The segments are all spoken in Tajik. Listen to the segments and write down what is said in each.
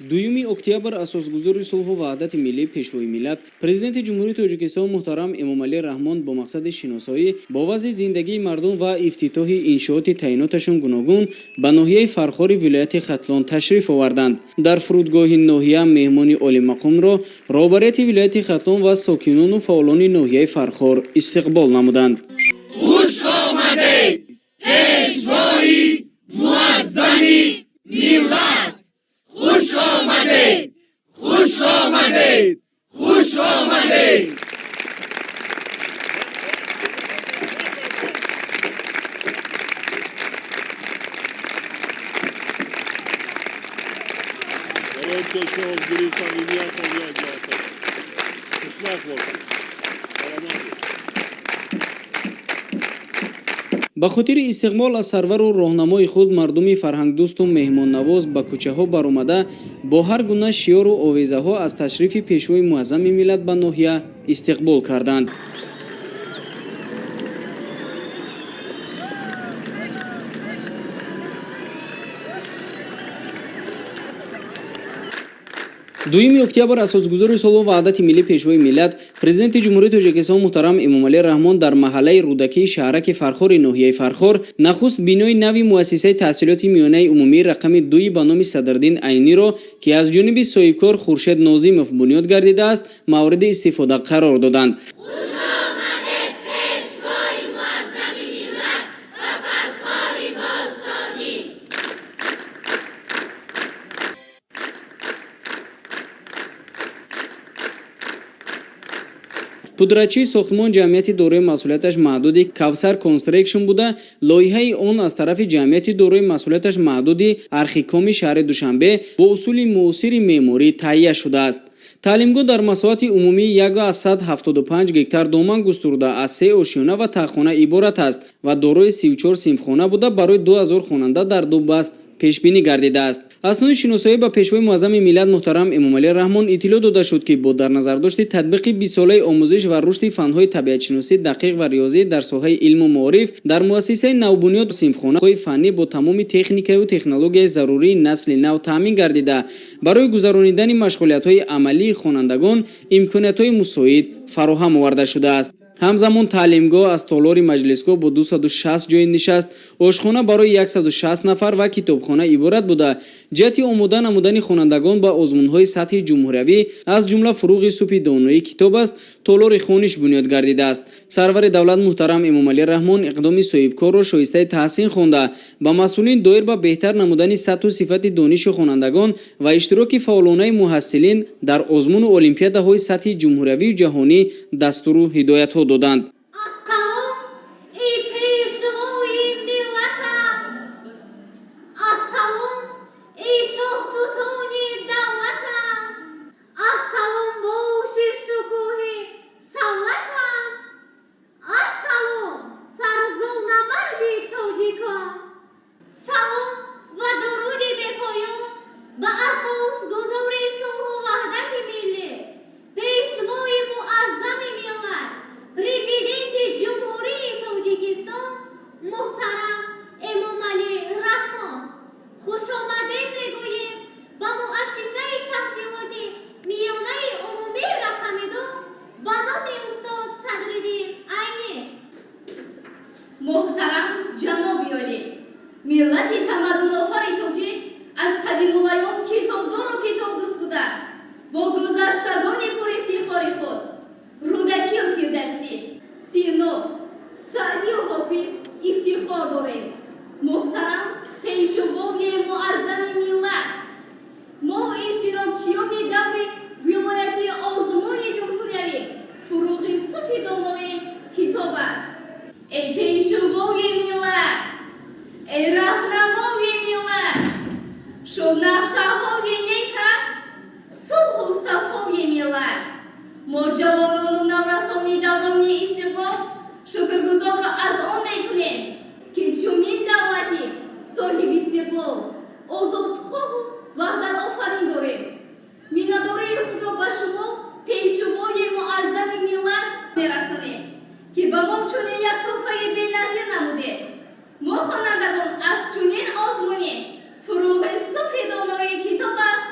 2 октябр асосгузори сулҳу ваҳдати миллӣ пешвои миллат президенти ҷумҳурии Тоҷикистон муҳтарам Эмомалӣ Раҳмон бо мақсади шиносоӣ бо вазъи зиндагии мардум ва ифтитоҳи иншооти таъиноташон гуногун ба ноҳияи Фархори вилояти Хатлон ташриф оварданд. Дар фурудгоҳи ноҳия меҳмони олимақомро роҳбарияти вилояти Хатлон ва сокинону фаъолони ноҳияи Фархор истиқбол намуданд. Хуш омадед пешвои муаззами миллат. Хуш омадед, хуш омадед, хуш омадед. ба хотири истиқбол аз сарвару роҳнамои худ мардуми фарҳангдӯсту меҳмоннавоз ба кӯчаҳо баромада бо ҳар гуна шиёру овезаҳо аз ташрифи пешвои муаззами миллат ба ноҳия истиқбол карданд. دویمی октябр асосгузори солу ваҳдати миллӣ пешвои миллат президенти ҷумҳурии Тоҷикистон муҳтарам Эмомалӣ Раҳмон дар маҳаллаи рӯдакии шаҳраки Фархори ноҳияи Фархор нахуст бинои нави муассисаи таҳсилоти миёнаи умумии рақами 2 ба номи Садриддин Айниро ки аз ҷониби соҳибкор Хуршед Нозимов бунёд гардидааст мавриди истифода қарор доданд. пудрачии сохтмон ҷамъияти дорои масъулияташ маҳдуди Кавсар Construction буда лоиҳаи он аз тарафи ҷамъияти дорои масъулияташ маҳдуди Архикоми шаҳри Душанбе бо усули муосири меъморӣ таҳия шудааст. таълимгоҳ дар масоҳати умумии 175 гектар доман густурда аз 3 ошиёна ва таххона иборат аст ва дорои 34 синфхона буда барои 2000 хонанда дар ду баст пешбинӣ гардидааст. аснои шиносоӣ ба пешвои муаззами миллат муҳтарам Эмомалӣ Раҳмон иттилоъ дода шуд ки бо дар назардошти татбиқи 20 солаи омӯзиш ва рушди фанҳои табиатшиносӣ дақиқ ва риёзӣ дар соҳаи илму маориф дар муассисаи навбунёд синфхонаҳои фаннӣ бо тамоми техникаю технологияи зарурии насли нав таъмин гардида барои гузаронидани машғулиятҳои амалии хонандагон имкониятҳои мусоид фароҳам оварда шудааст. ҳамзамон таълимгоҳ аз толори маҷлисгоҳ бо 260 ҷои нишаст, ошхона барои 160 нафар ва китобхона иборат буда ҷиҳати омода намудани хонандагон ба озмунҳои сатҳи ҷумҳуриявӣ аз ҷумла фуруғи субҳи доноӣ китоб аст, толори хониш бунёд гардидааст. сарвари давлат муҳтарам Эмомалӣ Раҳмон иқдоми соҳибкорро шоистаи таҳсин хонда ба масъулин доир ба беҳтар намудани сатҳу сифати дониши хонандагон ва иштироки фаъолонаи муҳассилин дар озмуну олимпиадаҳои сатҳи ҷумҳуриявию ҷаҳонӣ дастуру ҳидоятҳо доданд. محترم جناب عالی ملت تمدن‌آفر توجیک از قدیم‌الایام کتابدار و کتابدوست بوده با گذشتگان افتخاری خود رودکی و فردوسی سینا سعدی و حافظ افتخار داریم. محترم پیشوای معظم ملت ما اشتراکچیان دور ولایت آزمون جمهوری فروغ صبح دانای کتاب است. ای پیشوای ملت، ای راهنمای ملت، شو نقشه‌های نیکت، صلح و صفای ملت. ما جوانان و نورسانی دوران استقلال شکرگزار از آن میکنیم که چنین دولتی صاحب استقلال، آزادخواه و وحدت آفرین داریم. میناداری خود را به شما پیشوای معظم ملت میرسانیم که به ما چنین یک تحفه بی‌نظیر نموده. ما خوانندگان از چنین آزمونی فروغ صبح دانایی کتاب است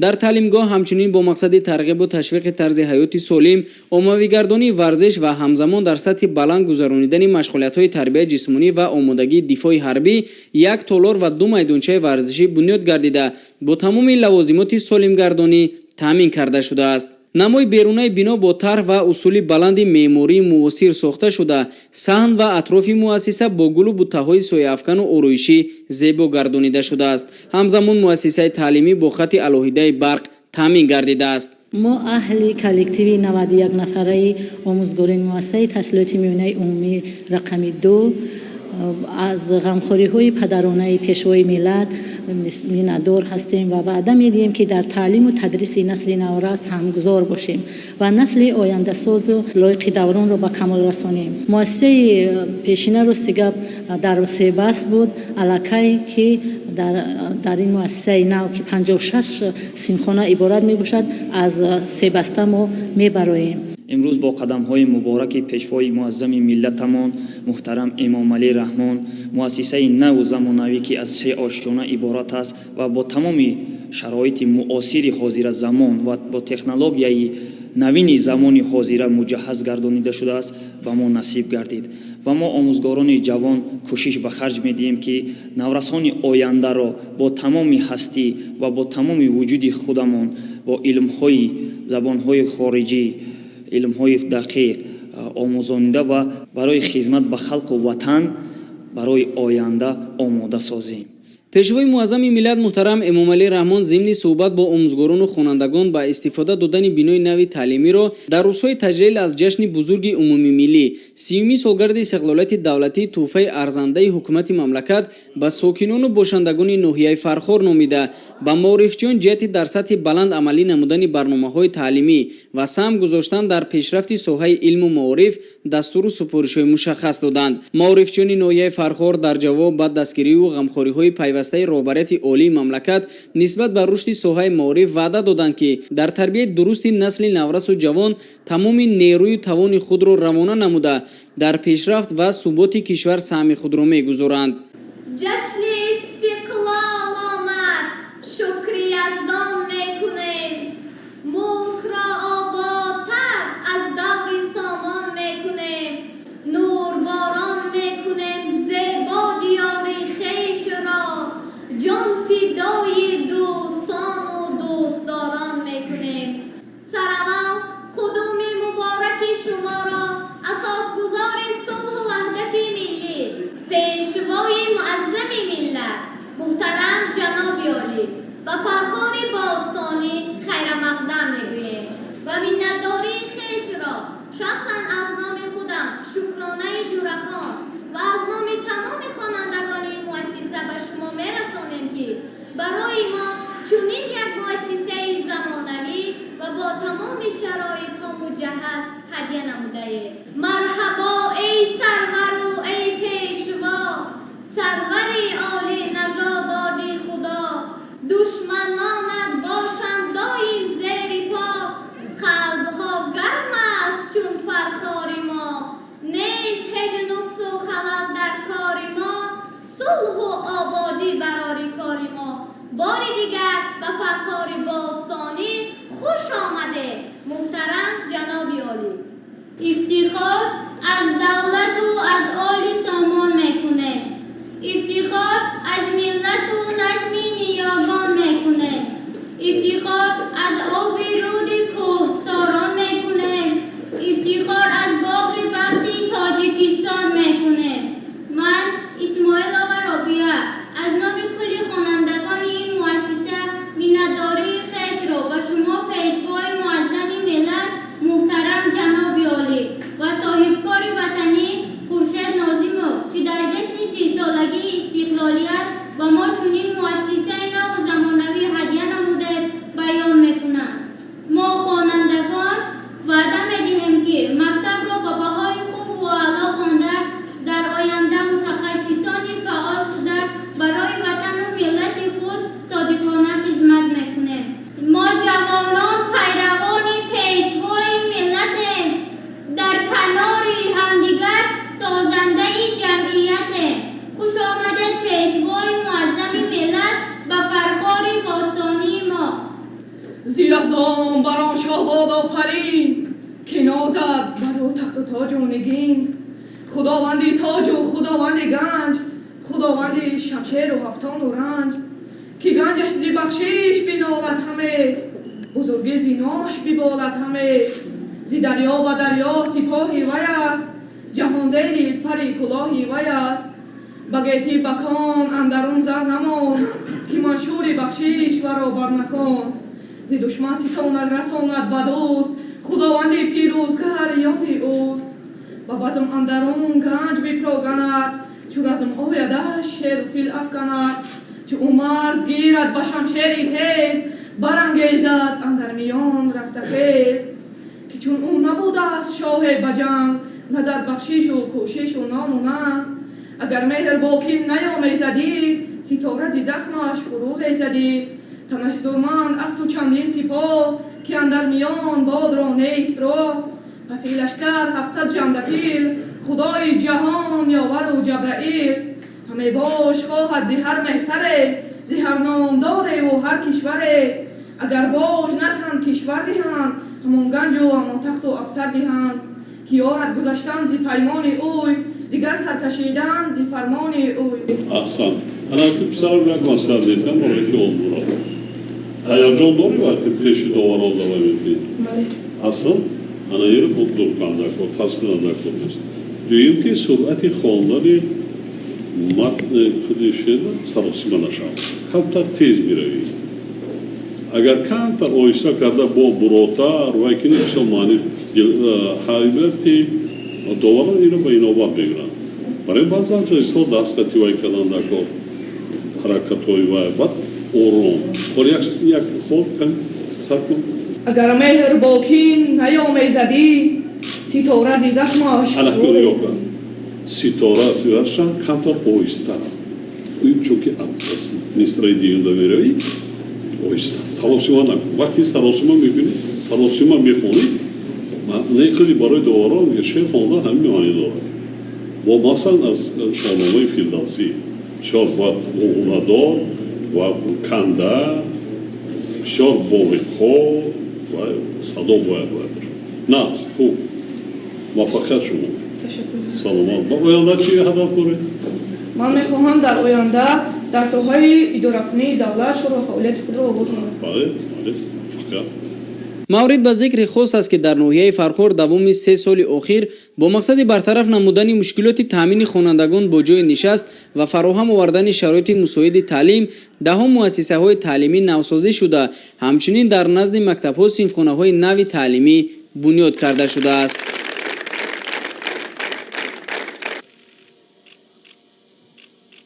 дар таълимгоҳ ҳамчунин бо мақсади тарғиб ва ташвиқи тарзи ҳаёти солим, оммавигардонии варзиш ва ҳамзамон дар сатҳи баланд гузаронидани машғулиятҳои тарбияи ҷисмонӣ ва омодагии дифои ҳарбӣ 1 толор ва 2 майдончаи варзишӣ бунёд гардида бо тамоми лавозимоти солимгардонӣ таъмин карда шудааст. намои берунаи бино бо тарҳ ва усули баланди меъмории муосир сохта шуда, саҳн ва атрофи муассиса бо гулу буттаҳои сояафкану ороишӣ зебо гардонида шудааст. ҳамзамон муассисаи таълимӣ бо хати алоҳидаи барқ таъмин гардидааст. мо аҳли коллективи 91 нафараи омӯзгорини муассисаи таҳсилоти миёнаи умумии рақами 2 аз ғамхориҳои падаронаи пешвои миллат миннатдор ҳастем ва ваъда медиҳем ки дар таълиму тадриси насли навра саҳмгузор бошем ва насли ояндасозу лоиқи давронро ба камол расонем. муассисаи пешина рости гап дар себаст буд, аллакай ки дар ин муассисаи нав ки 56 синхона иборат мебошад, аз себаста мо мебароем. امروز با قدم های مبارک پیشوای معظم ملتمان محترم امام علی رحمان مؤسسه نو زمانوی که از 3 آشیانه عبارت است و با تمام شرایط معاصر حاضر زمان و با تکنولوژی نوین زمان حاضر مجهز گردانیده شده است به ما نصیب گردید و ما آموزگاران جوان کوشش به خرج میدیم که نورسان آینده را با تمام هستی و با تمام وجود خودمان با علم‌های زبان‌های خارجی علم‌های دقیق آموزانده و برای خدمت به خلق و وطن برای آینده آماده سازیم. пешвои муаззами миллат муҳтарам эмомалӣ раҳмон зимни суҳбат бо омӯзгорону хонандагон ба истифода додани бинои нави таълимиро дар рӯзҳои таҷлил аз ҷашни бузурги умумимиллӣ 30-юми солгарди истиқлолияти давлатӣ тӯҳфаи арзандаи ҳукумати мамлакат ба сокинону бошандагони ноҳияи Фархор номида ба маорифчиён ҷиҳати дар сатҳи баланд амалӣ намудани барномаҳои таълимӣ ва саҳм гузоштан дар пешрафти соҳаи илму маориф дастуру супоришҳои мушаххас доданд. маорифчиёни ноҳияи Фархор дар ҷавоб ба дастгирию ғамхориҳои пайвастаи роҳбарияти олии мамлакат нисбат ба рушди соҳаи маориф ваъда доданд ки дар тарбияи дурусти насли наврасу ҷавон тамоми нерӯю тавони худро равона намуда дар пешрафт ва суботи кишвар саҳми худро мегузоранд. ҷашни истиқлол омад, шукри яздон мекунем, мулкро ободтар аз даври сомон мекунем, нурборон мекунем зебо диёри хешро, ҷон фидои дӯстону дӯстдорон мекунем. сараввал қудуми мубораки шуморо асосгузори сулҳу ваҳдати миллӣ, пешвои муаззами миллат муҳтарам ҷаноби олӣ ба Фархори Бостонӣ хайрамақдам мегӯем ва миннатдории хешро шахсан аз номи худам шукронаи ҷурахон ва аз номи тамоми хонандагони муассиса ба шумо мерасонем ки барои мо чунин як муассисаи замонавӣ ва бо тамоми шароитҳо муҷаҳҳаз ҳадя намудаед. марҳабо эй сарвару эй пешво, сарвари оли нажододи худо, душманонат бошанд доим зери по, қалбҳо гарм аст чун фархори мо, нест ҳеҷ нуқсу халал дар кори мо, сулҳу ободӣ барори кори мо. бори дигар ба Фархори Бостонӣ хуш омадед муҳтарам ҷаноби олӣ. ифтихор аз давлату аз оли сомон мекунем, ифтихор аз миллату назми ниёгон мекунем, ифтихор аз оби руди кӯҳсорон мекунем, ифтихор аз боғи бахти Тоҷикистон мекунем. ман Исмоилова Робия аз номи кулли хонандагони ин муассиса миннатдории хешро ба шумо пешвои муаззами миллат муҳтарам ҷаноби олӣ ва соҳибкори ватанӣ Хуршед Нозимов ки дар ҷашни 30-солагии истиқлолият زیر از آن بران شاه باد آفرین که نازد بر او تخت و تاج و نگین. خداوندی تاج و خداوندی گنج، خداوندی شمشیر و هفتان و رنج. که گنجش زی بخشیش بینالد همه، بزرگی زی نامش بیبالد همه. زی دریا و دریا سپاهی وی است، جهان زیلی فری کلاهی وی است. بگیتی بکان اندرون زر نمان، که منشوری بخشیش ورا برنخوان. زی دشمن ستاند رساند به دوست، خداوندی پیروزگر یاری اوست. با بزم اندرون گنج بپراگند، چو رزم آیدش شیر و فیل افکند. چو او مرز گیرد به شمشیری تیز، برانگیزد اندر میان رستخیز. که چون او نبوده است شاه بجنگ، نه در بخشش و کوشش و نام و ننگ. اگر مهر با کین نیامیزدی، ستاره زی زخمش فرو خیزدی. تنش زورمند است و چندین سپاه، که اندر میان باد را نیست راه. پس ای لشکر 700 جندپیل، خدای جهان یاور و جبرائیل. همه باش خواهد زی هر مهتره، زی هر نامداره و هر کشوره. اگر باج ندهند کشور دهند، همان گنج و همان تخت و افسر دهند. که یارد گذشتن زی پیمان اوی، دیگر سرکشیدن زی فرمان اوی. احسن. انا پسرم یک مسئله دیدم برای که اون برای هیجان داری وقتی پیش داوران دوام میدید؟ اصلا انا یه رو مطلوب کنده کن، تصدیل نکن نیست. دویم که سرعت خواندن متن خودشه سراسیمه نشد، کمتر تیز میروی. اگر کمتر آیسته کرده با براتر و اکنی بسیار معنی حیبتی داوران اینو به این آباد بگیرن. برای بعضی هم ایستا دستگتی وای کردن نکن حرکت های وای بعد آرام بر یک خود کن سر کن. اگر مهر با کین نیامیزدی، ستاره زی زخمش فرو خیزدی. ستاره زی زخمش کمتر آیسته این چون که نیسترای دیگه میروی آیسته سراسیما نکن. وقتی سراسیما میبینی سراسیما میخونی نه خیلی برای داوران یه شعر خواندن همین معنی داره. و مثلا از شاهنامه فیردوسی بسیار باید غلغله‌دار و کنده بسیار باریک‌خوار و صدا باید باشه. نه خوب موفقیت شما. سلامت. با آینده چی هدف داره؟ من میخواهم در آینده در ساحه اداره کنی دولت خود و فعالیت خود را آغاز کنم. بله موفقیت. مورد به ذکر خاص است که در ناحیه فرخار دوام 3 سال اخیر با مقصد برطرف نمودن مشکلات تامین خوانندگان با جای نشست و فراهم آوردن شرایط مساعد تعلیم دهم مؤسسه های تعلیمی نوسازی شده، همچنین در نزد مکتب ها صنفخانه های نو تعلیمی بنیاد کرده شده است.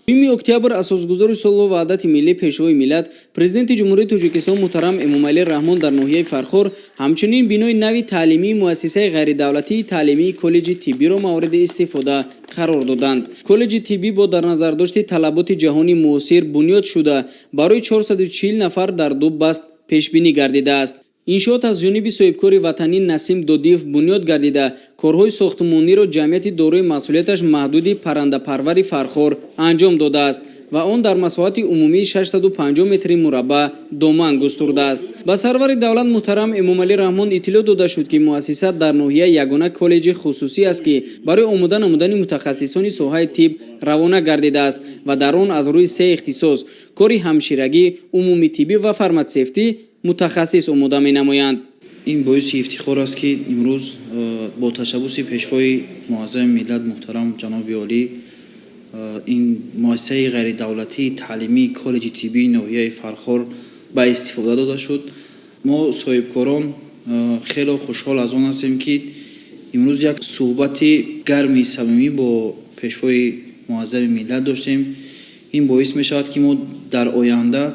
بیمی اکتبر اساسگذار صلح و وحدت ملی پیشوای ملت پرزیدنت جمهوری تاجیکستان محترم امامعلی رحمان در ناحیه فرخار همچنین بینای نوی تعلیمی مؤسسه غیر دولتی تعلیمی کالج طبی را مورد استفاده قرار دادند. کالج طبی با در نظر داشت طلبات جهانی معاصر بنیاد شده برای 440 نفر در 2 بست پیش بینی گردیده است. انشاءات از جانب صاحبکار وطنی نسیم دودیف بنیاد گردیده کارهای ساختمانی را جمعیت دارای مسئولیتش محدود پرنده پروری فرخار انجام داده است و آن در مساحت عمومی 650 متر مربع دامن گسترده است. به سرور دولت محترم امامعلی رحمان اطلاع داده شد که مؤسسه در ناحیه یگانه کالج خصوصی است که برای آموزش نمودن متخصصان ساحه طب روانه گردیده است و در آن از روی 3 اختصاص کار همشیرگی، عمومی طبی و فارماسیستی متخصص آموزش می‌نمایند. این باعث افتخار است که امروز با تشبث پیشوای معظم ملت محترم جناب عالی این مؤسسه غیر دولتی تعلیمی کالج طبی ناحیه فرخار به استفاده داده شد. ما صاحبکاران خیلی خوشحال از آن هستیم که امروز یک صحبت گرمی صمیمی با پیشوای معظم ملت داشتیم. این باعث می شود که ما در آینده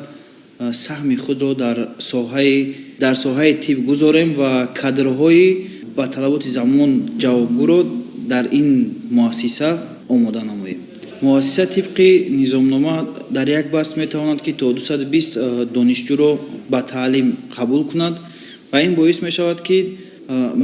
سهم خود را در ساحه طب گذاریم و کادرهای با طلبات زمان جوابگو را در این مؤسسه آماده نماییم. مؤسسه طبق نظامنامه در یک بست میتواند که تا 220 دانشجو را به تعلیم قبول کند و این باعث می شود که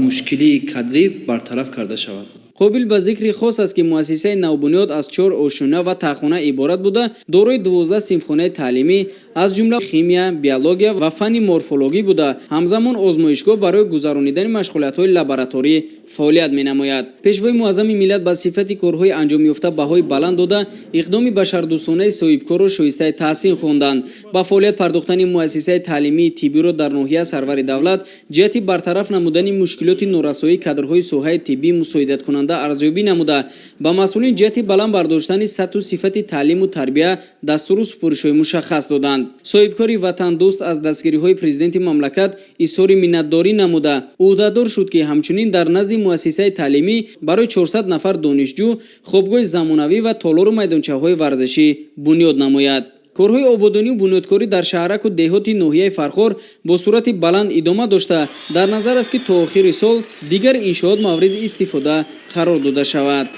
مشکلی کادری برطرف کرده شود. قابل به ذکر خاص است که مؤسسه نوبنیاد از 4 آشونه و تخانه عبارت بوده دارای 12 صنفخانه تعلیمی از جمله شیمیا، بیولوژی و فن مورفولوژی بوده. همزمان آزمایشگاه برای گذرانیدن مشغولیت‌های لابراتوری فعالیت می‌نماید. پیشوای معظم ملت با صفت کارهای انجام یافته بهای بلند داده اقدام بشردوستانه صاحبکار و شایسته تحسین خواندند. با فعالیت پرداختن مؤسسه تعلیمی طبی را در ناحیه سرور دولت جهت برطرف نمودن مشکلات نورسایی کادرهای ساحه طبی مساعدت کننده ارزیابی نموده با مسئولین جهت بلند برداشتن سطح و صفت تعلیم و تربیت دستور و سپارش‌های مشخص دادند. صاحبکار وطن دوست از دستگیری‌های پرزیدنت مملکت اظهار منتداری نموده عهدهدار شد که همچنین در نزد مؤسسه تعلیمی برای 400 نفر دانشجو خوابگاه زمانوی و تالار و میدانچه‌های ورزشی بنیاد نماید. کارهای آبادانی و بنیادکاری در شهرک و دهات ناحیه فرخار با صورت بلند ادامه داشته در نظر است که تا آخر سال دیگر انشاءات مورد استفاده قرار داده شود.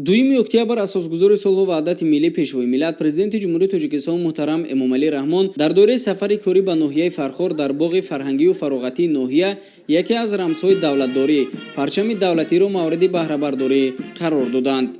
دویم اکتبر اساسگذار صلح و وحدت ملی پیشوای ملت پرزیدنت جمهوری تاجیکستان محترم امامعلی رحمان در دوره سفر کاری به ناحیه فرخار در باغ فرهنگی و فراغتی ناحیه یکی از رمزهای دولتداری پرچم دولتی را مورد بهره برداری قرار دادند.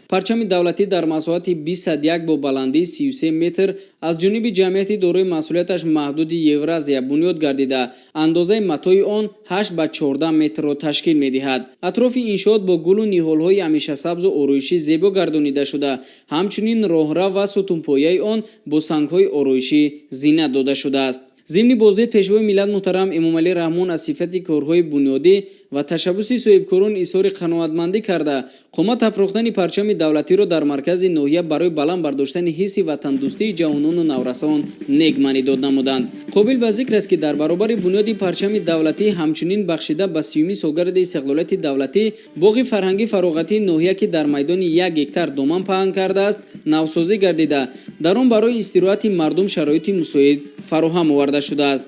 پرچم دولتی در مساحت 21 با بلندی 33 متر از جانب جمعیت دارای مسئولیتش محدود یورازیا بنیاد گردیده اندازه متای آن 8 به 14 متر را تشکیل می‌دهد. اطراف انشاءات با گل و نهال‌های همیشه سبز و آرایشی زیبا گردانیده شده. همچنین راهرو و ستونپایه آن با سنگ‌های آرایشی زینت داده شده است. ضمن بازدید پیشوای ملت محترم امامعلی رحمان از صفت کارهای بنیادی ва ташаббуси соҳибкорон изҳори қаноатмандӣ карда қомат афрохтани парчами давлатиро дар маркази ноҳия барои баланд бардоштани ҳисси ватандӯстии ҷавонону наврасон нег манидод намуданд. қобил ба зикр аст ки дар баробари бунёди парчами давлатӣ ҳамчунин бахшида ба 30-уми солгарди истиқлолияти давлатӣ боғи фарҳангӣ фароғатии ноҳия ки дар майдони 1 гектар доман паҳн кардааст навсозӣ гардида дар он барои истироҳати мардум шароити мусоид фароҳам оварда шудааст.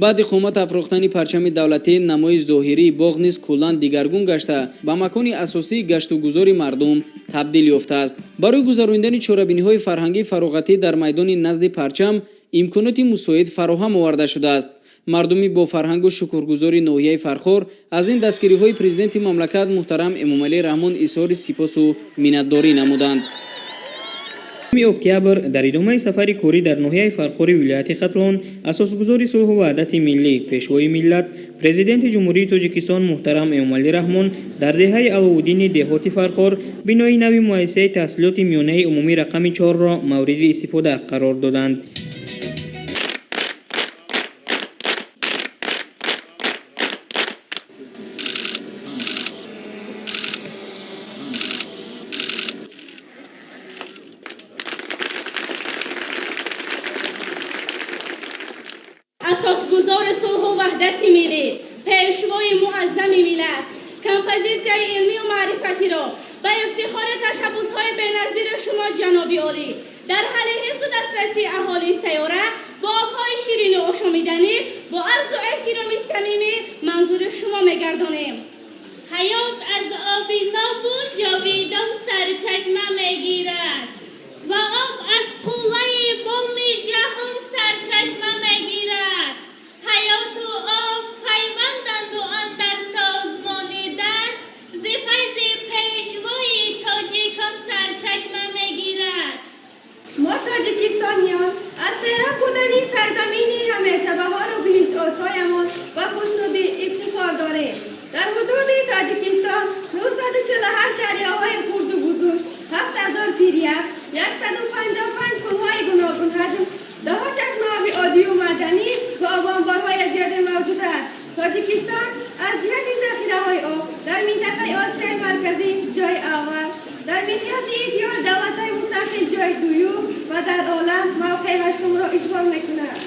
баъди қомат афрохтани парчами давлатӣ намои зоҳирии боғ низ куллан дигаргун гашта ба макони асосии гаштугузори мардум табдил ёфтааст. барои гузарондани чорабиниҳои фарҳангии фароғатӣ дар майдони назди парчам имконоти мусоид фароҳам оварда шудааст. мардуми бо фарҳангу шукргузори ноҳияи Фархор аз ин дастгириҳои президенти мамлакат муҳтарам Эмомалӣ Раҳмон изҳори сипосу миннатдорӣ намуданд. октябр дар идомаи сафари корӣ дар ноҳияи Фархори вилояти Хатлон асосгузори сулҳу ваҳдати миллӣ пешвои миллат президенти ҷумҳурии Тоҷикистон муҳтарам Эмомалӣ Раҳмон дар деҳаи Аловуддини деҳоти Фархор бинои нави муассисаи таҳсилоти миёнаи умумӣ рақами 4-ро мавриди истифода қарор доданд. اساسگزار صلح و وحدت ملی، پیشوای معظم ملت، کمپوزیسیای علمی و معرفتی را با افتخار تشبس‌های بی‌نظیر شما جناب عالی در حال حفظ و دسترسی اهالی سیاره با آب‌های شیرین و آشامیدنی با عرض و احترام صمیمی منظور شما می‌گردانیم. حیات از آبی نابود جاویدان سرچشمه میگیرد و آب از قله بوم جهان سرچشمه میگیرد. حیات و آب پیوندند و اندر سازمانیدن ز فیض پیشوای تاجیکان سرچشمه میگیرد. ما تاجیکستانیان از سیراب بودنی سرزمینی همیشه بهار و بهشت آسایمان و خوشنودی افتخار داریم. در حدود تاجیکستان 948 دریاهای خرد و بزرگ، 7000 پیریه، 155 کوههای گوناگون حجم، 10 چشمه آبی عادی و معدنی و آبانبارهای زیاده موجود است. تاجیکستان از جهت ذخیره‌های آب در منطقه آسیای مرکزی جای اول، در مقیاس ایدئال دولت‌های مستقل جای دوم و در عالم موقع هشتم را اشغال می‌کند.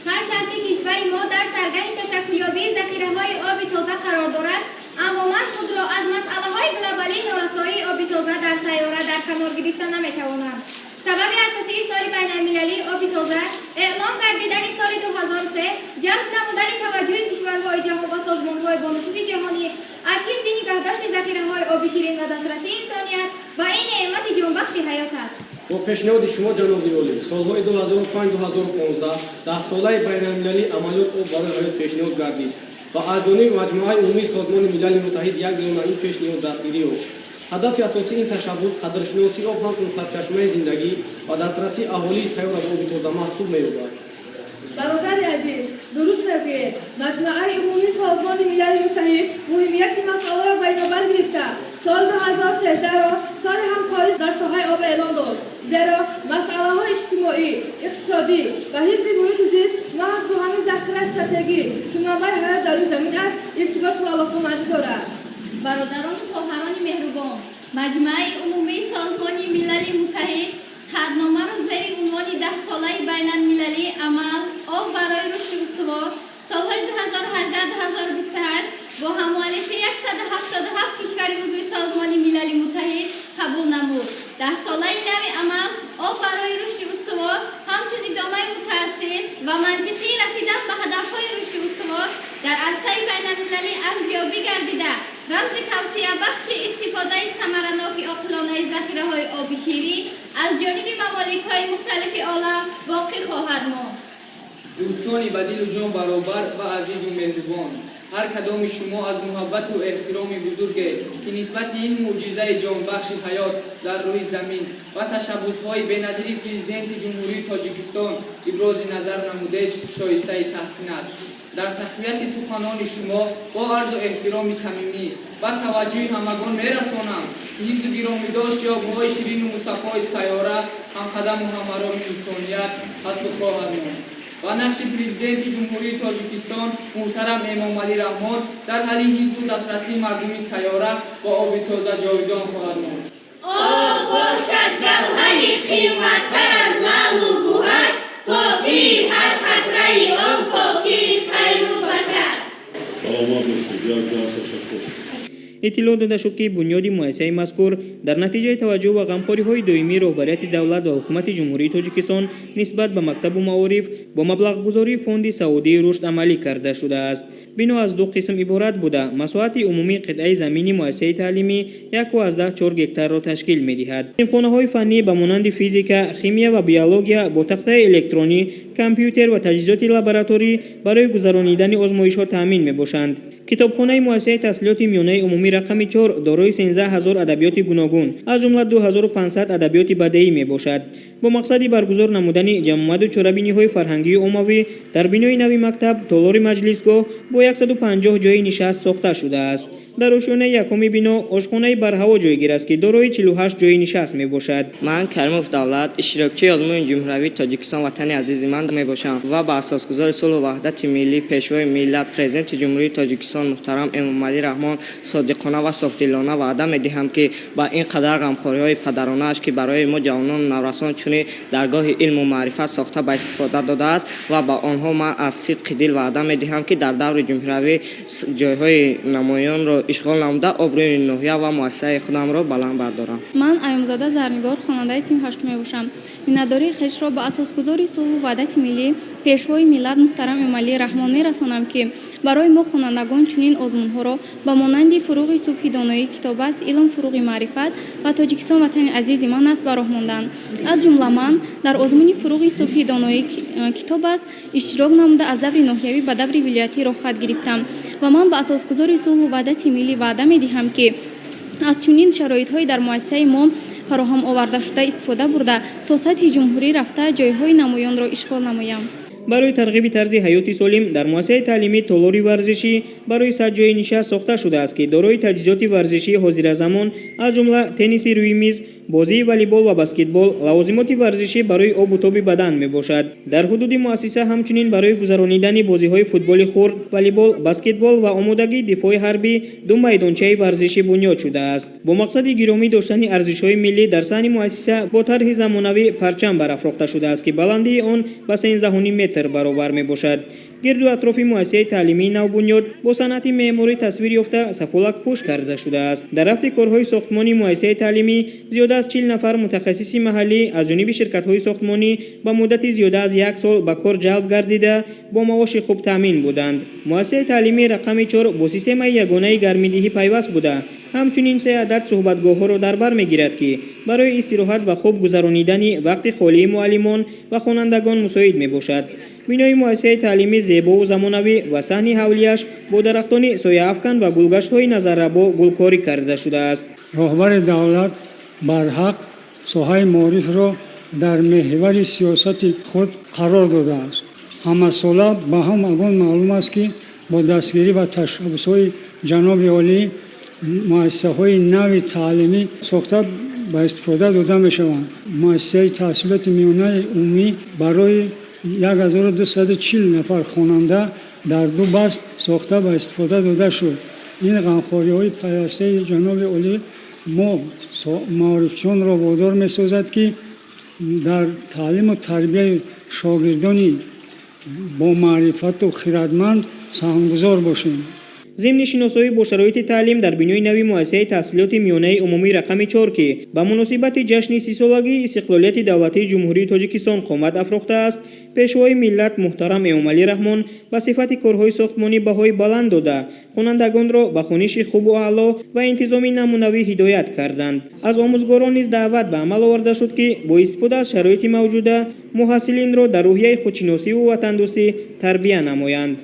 هرچند که کشور ما در سرگرم تشکیلیابی ذخیره‌های آب تازه قرار دارد، اما من خود را از مسئله‌های گلوبالی نارسایی آب تازه در سیاره در کنار گرفتن نمی‌توانم. سبب اساسی سال بین‌المللی آب تازه اعلام گردیدن سال 2003 جلب نمودن توجه کشورهای جهان و سازمان‌های با نفوذ جهانی از حفظ نگهداشت ذخیره‌های آب شیرین و دسترسی انسانیت و این نعمت جانبخش حیات است. با پیشنهاد شما جناب عالی سالهای 2005-2015 10 ساله بین‌المللی عملیات آب برای حیات پیشنهاد گردید و از جانب مجموعه عمومی سازمان ملل متحد یک دونه این پیشنهاد دستگیری شد. هدف اساسی این تشبس قدرشناسی آب همچون سرچشمه زندگی و دسترسی اهالی سیاره به آب تازه محسوب می‌یابد. برادر عزیز، درست می‌گویید. مجموعه عمومی سازمان ملل متحد مهمیت مسائل را برابر گرفته. سال 2013 را سال همکاری در ساحه آب اعلام داد. زیرا مسائل‌های اجتماعی، اقتصادی و حفظ محیط زیست محض با همین ذخیره استراتژی که منبع حیات در این زمین است ارتباط و علاقه‌مندی دارد. برادران و خواهران مهربان، مجمع عمومی سازمان ملل متحد خطنامه را زیر عنوان 10 ساله بین‌المللی عمل آب برای رشد استوار سالهای 2018-2028 با هم‌آلتی 177 کشور عضو سازمان ملل متحد قبول نمود. 10 ساله نو عمل آب برای رشد استوار همچون ادامه متأصل و منطقی رسیدن به هدف‌های رشد استوار در عرصه بین‌المللی ارزیابی گردیده رمز توصیه بخش استفاده ثمرناک عاقلانه ذخیره‌های آب شیرین از جانب ممالک‌های مختلف عالم باقی خواهد ماند. دوستانی با دل و جان برابر و عزیز و مهربان، هر کدام شما از محبت و احترام بزرگ که نسبت این معجزه جانبخش حیات در روی زمین و تشبس‌های بی‌نظیر پرزیدنت جمهوری تاجیکستان ابراز نظر نمودید شایسته تحسین است. در تقویت سخنان شما با عرض و احترام صمیمی و توجه همگان می‌رسانم که حفظ گرامی‌داشت آب‌های شیرین و مصفای سیاره همقدم و همراه انسانیت هست و خواهد ماند. و نقش پرزیدنت جمهوری تاجیکستان محترم امامعلی رحمان در حال حفظ و دسترسی مردمی سیاره با آب تازه جاودان خواهد ماند. آب باشد گوهر قیمت‌تر از لعل و گوهر، پاکی هر قطره آب، پاکی خیر و بشر. اطلاع داده شد که بنیاد مؤسسه مذکور در نتیجه توجه و غمخوری‌های دائمی رهبریت دولت و حکومت جمهوری تاجیکستان نسبت به مکتب و معارف با مبلغ گذاری فوند سعودی رشد عملی کرده شده است. بنا از دو قسم عبارت بوده. مساحت عمومی قطعه زمینی مؤسسه تعلیمی 1.4 گکتار را تشکیل می‌دهد. صنف‌های فنی به مانند فیزیک، شیمی و بیولوژی با تخته الکترونی، کامپیوتر و تجهیزات لابراتوری برای گذرانیدن آزمایش‌ها تامین می‌باشند. کتابخانه مؤسسه تحصیلات میانه عمومی رقم 4 دارای 13000 ادبیات گوناگون از جمله 2500 ادبیات بدیعی میباشد. با مقصد برگزار نمودن جمعیت و چرابینی‌های فرهنگی عمومی در بینای نوی مکتب تالار مجلسگاه با 150 جای نشست ساخته شده است. در روشونه یکم بنا آشخانه بر هوا جایگیر است که دارای 48 جای نشست میباشد. من کریموف دولت اشتراکی آزمون جمهوری تاجیکستان وطن عزیز من میباشم و با اساسگذار صلح و وحدت ملی پیشوای ملت پرزیدنت جمهوری تاجیکستان محترم امامعلی رحمان صادقانه و صافدلانه وعده میدهم که با این قدر غمخوری‌های پدرانه اش که برای ما جوانان نورسان چون درگاه علم و معرفت ساخته به استفاده داده است و با آنها من از صدق دل وعده میدهم که در دور جمهوری جایهای نمایان را اشغال نموده آبروی ناحیه و مؤسسه خودم را بلند بردارم. من ایامزاده زرنگار خواننده سیم هشتم باشم. مینداری خش را به اساسگذاری صلح و وحدت ملی پیشوای ملت محترم امامعلی رحمان میرسانم که برای ما خوانندگان چنین آزمون‌ها را با مانند فروغ صبحی دانایی کتاب است، علم فروغ معرفت و تاجیکستان وطن عزیز من است براه ماندند. از جمله من در آزمون فروغ صبحی دانایی کتاب است اشتراک نموده از دور ناحیوی به دور ولایتی را خط گرفتم و من به اساسگذاری صلح و وحدت ملی وعده می‌دهم که از چنین شرایط‌های در مؤسسه ما فراهم آورده شده استفاده برده تا سطح جمهوری رفته جایهای نمایان را اشغال نمایم. برای ترغیب طرز حیاتی سالم در مؤسسه تعلیمی تالار ورزشی برای 100 جای نشست ساخته شده است که دارای تجهیزات ورزشی حاضر زمان از جمله تنیس روی میز، بازی والیبال و بسکتبال، لوازمات ورزشی برای آب و تاب بدن میباشد. در حدود مؤسسه همچنین برای گذرانیدن بازی‌های فوتبال خرد، والیبال، بسکتبال و آمادگی دفاع حربی دو میدانچه ورزشی بنیاد شده است. با مقصد گرامی داشتن ارزش‌های ملی در صحن مؤسسه با طرح زمانوی پرچم برافراخته شده است که بلندی آن به 13.5 متر برابر میباشد. گرد و اطراف مؤسسه تعلیمی نوبنیاد با صنعت معماری تصویر یافته سفالک پوش کرده شده است. در رفت کارهای ساختمانی مؤسسه تعلیمی زیاده از 40 نفر متخصص محلی از جانب شرکت‌های ساختمانی با مدت زیاده از 1 سال به کار جلب گردیده با معاش خوب تامین بودند. مؤسسه تعلیمی رقم 4 با سیستم یگانه گرمایدهی پیوست بوده. همچنین 3 عدد صحبتگاه‌ها را در بر می‌گیرد که برای استراحت و خوب گذرانیدن وقت خالی معلمان و خوانندگان مساعد میباشد. بینای مؤسسه تعلیمی زیبا و زمانوی و صحن حولیش با درختان سایه افکن و گلگشت‌های نظرربا گلکاری کرده شده است. رهبر دولت برحق ساحه معارف را در محور سیاست خود قرار داده است. همه ساله به هم اگان معلوم است که با دستگیری و تشبس‌های جناب عالی مؤسسه‌های نوی تعلیمی ساخته به استفاده داده می‌شوند. مؤسسه تحصیلات میانه عمومی برای 1240 نفر خواننده در 2 بست ساخته به استفاده داده شد. این غمخوری‌های پیوسته جناب عالی ما معارفچیان را وادار می‌سازد که در تعلیم و تربیت شاگردانی با معرفت و خردمند سهمگزار باشیم. ضمن شناسایی با شرایط تعلیم در بینای نوی مؤسسه تحصیلات میانه عمومی رقم 4 که به مناسبت جشن 30 سالگی استقلالیت دولتی جمهوری تاجیکستان قامت افروخته است، پیشوای ملت محترم امامعلی رحمان به صفت کارهای ساختمانی بهای بلند داده خوانندگان را به خوانش خوب و اعلی و انتظام نمونوی هدایت کردند. از آموزگاران نیز دعوت به عمل آورده شد که با استفاده از شرایط موجوده محصلین را در روحیه خودشناسی و وطندوستی تربیت نمایند.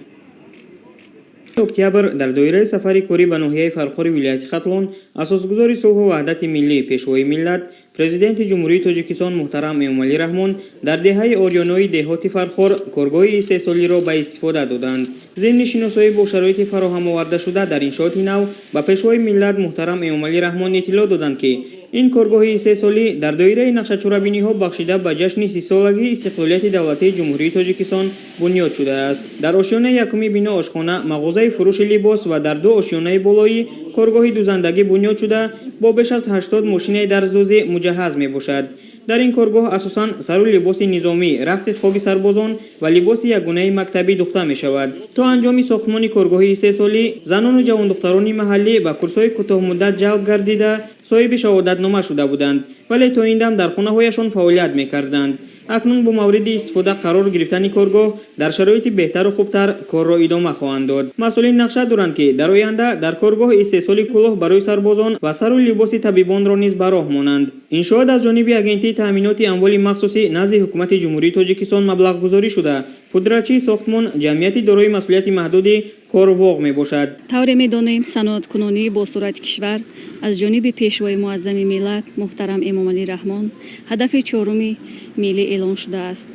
اکتبر در دایره سفر کاری به ناحیه فرخار ولایت ختلان اساسگذار صلح و وحدت ملی پیشوای ملت پرزیدنت جمهوری تاجیکستان محترم امامعلی رحمان در دهه آریانوی دهات فرخار کارگاه 3 سالی را به استفاده دادند. ضمن شناسایی با شرایط فراهم آورده شده در انشاءات نو به پیشوای ملت محترم امامعلی رحمان اطلاع دادند که این کارگاه 3 سالی در دایره نقشه‌چوربینی‌ها بخشیده به جشن 30 سالگی استقلالیت دولتی جمهوری تاجیکستان بنیاد شده است. در آشیانه یکمی بنا آشخانه، مغازه فروش لباس و در دو آشیانه بالایی کارگاه دوزندگی بنیاد شده با بیش از 80 ماشین درزدوزی مجهز میباشد. در این کارگاه اساساً سر لباس نظامی، رخت خواب سربازان و لباس یگانه مکتبی دوخته می شود. تا انجام ساختمان کارگاه 3 سالی زنان و جوان دختران محلی به کورس‌های کوتاه مدت جلب گردیده صاحب شهادتنامه شده بودند، ولی تا این دم در خانه‌هایشان فعالیت می‌کردند. اکنون با مورد استفاده قرار گرفتن کارگاه در شرایط بهتر و خوبتر کار را ادامه خواهند داد. مسئولین نقشه دارند که در آینده در کارگاه 3 سالی کلاه برای سربازان و سر و لباس طبیبان را نیز به راه مانند. این شاید از جانب اگنتی تامینات اموال مخصوصی نزد حکومت جمهوری تاجیکستان مبلغ گذاری شده پودرچی ساختمان جمعیتی دارای مسئولیت محدودی کارواق می باشد. طوری می دانیم صنعت‌کنونی با صورت کشور از جانب پیشوای معظم ملت محترم امام علی رحمان هدف چهارم ملی اعلان شده است.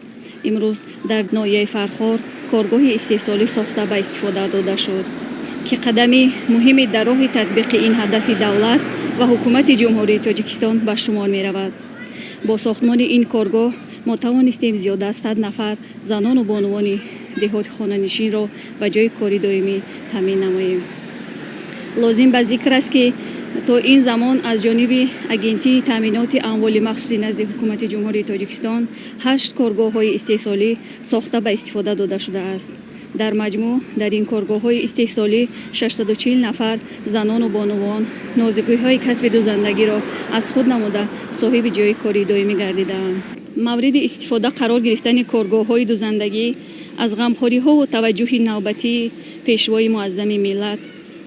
امروز در ناحیه فرخار کارگاه استحصالی ساخته به استفاده داده شد که قدمی مهمی در راه تطبیق این هدف دولت و حکومت جمهوری تاجیکستان به شمار می رود. با ساختمان این کارگاه ما توانستیم زیاده از 100 نفر زنان و بانوان دهات خانه‌نشین را به جای کاری دائمی تامین نماییم. لازم به ذکر است که تا این زمان از جانب اگنتی تامینات اموال مخصوصی نزد حکومت جمهوری تاجیکستان 8 کارگاه‌های استحصالی ساخته به استفاده داده شده است. در مجموع در این کارگاه‌های استحصالی 640 نفر زنان و بانوان نازکی‌های کسب دوزندگی را از خود نموده صاحب جای کاری دائمی گردیدند. مورد استفاده قرار گرفتن کارگاه‌های دوزندگی از غمخوری‌ها و توجه نوبتی پیشوای معظم ملت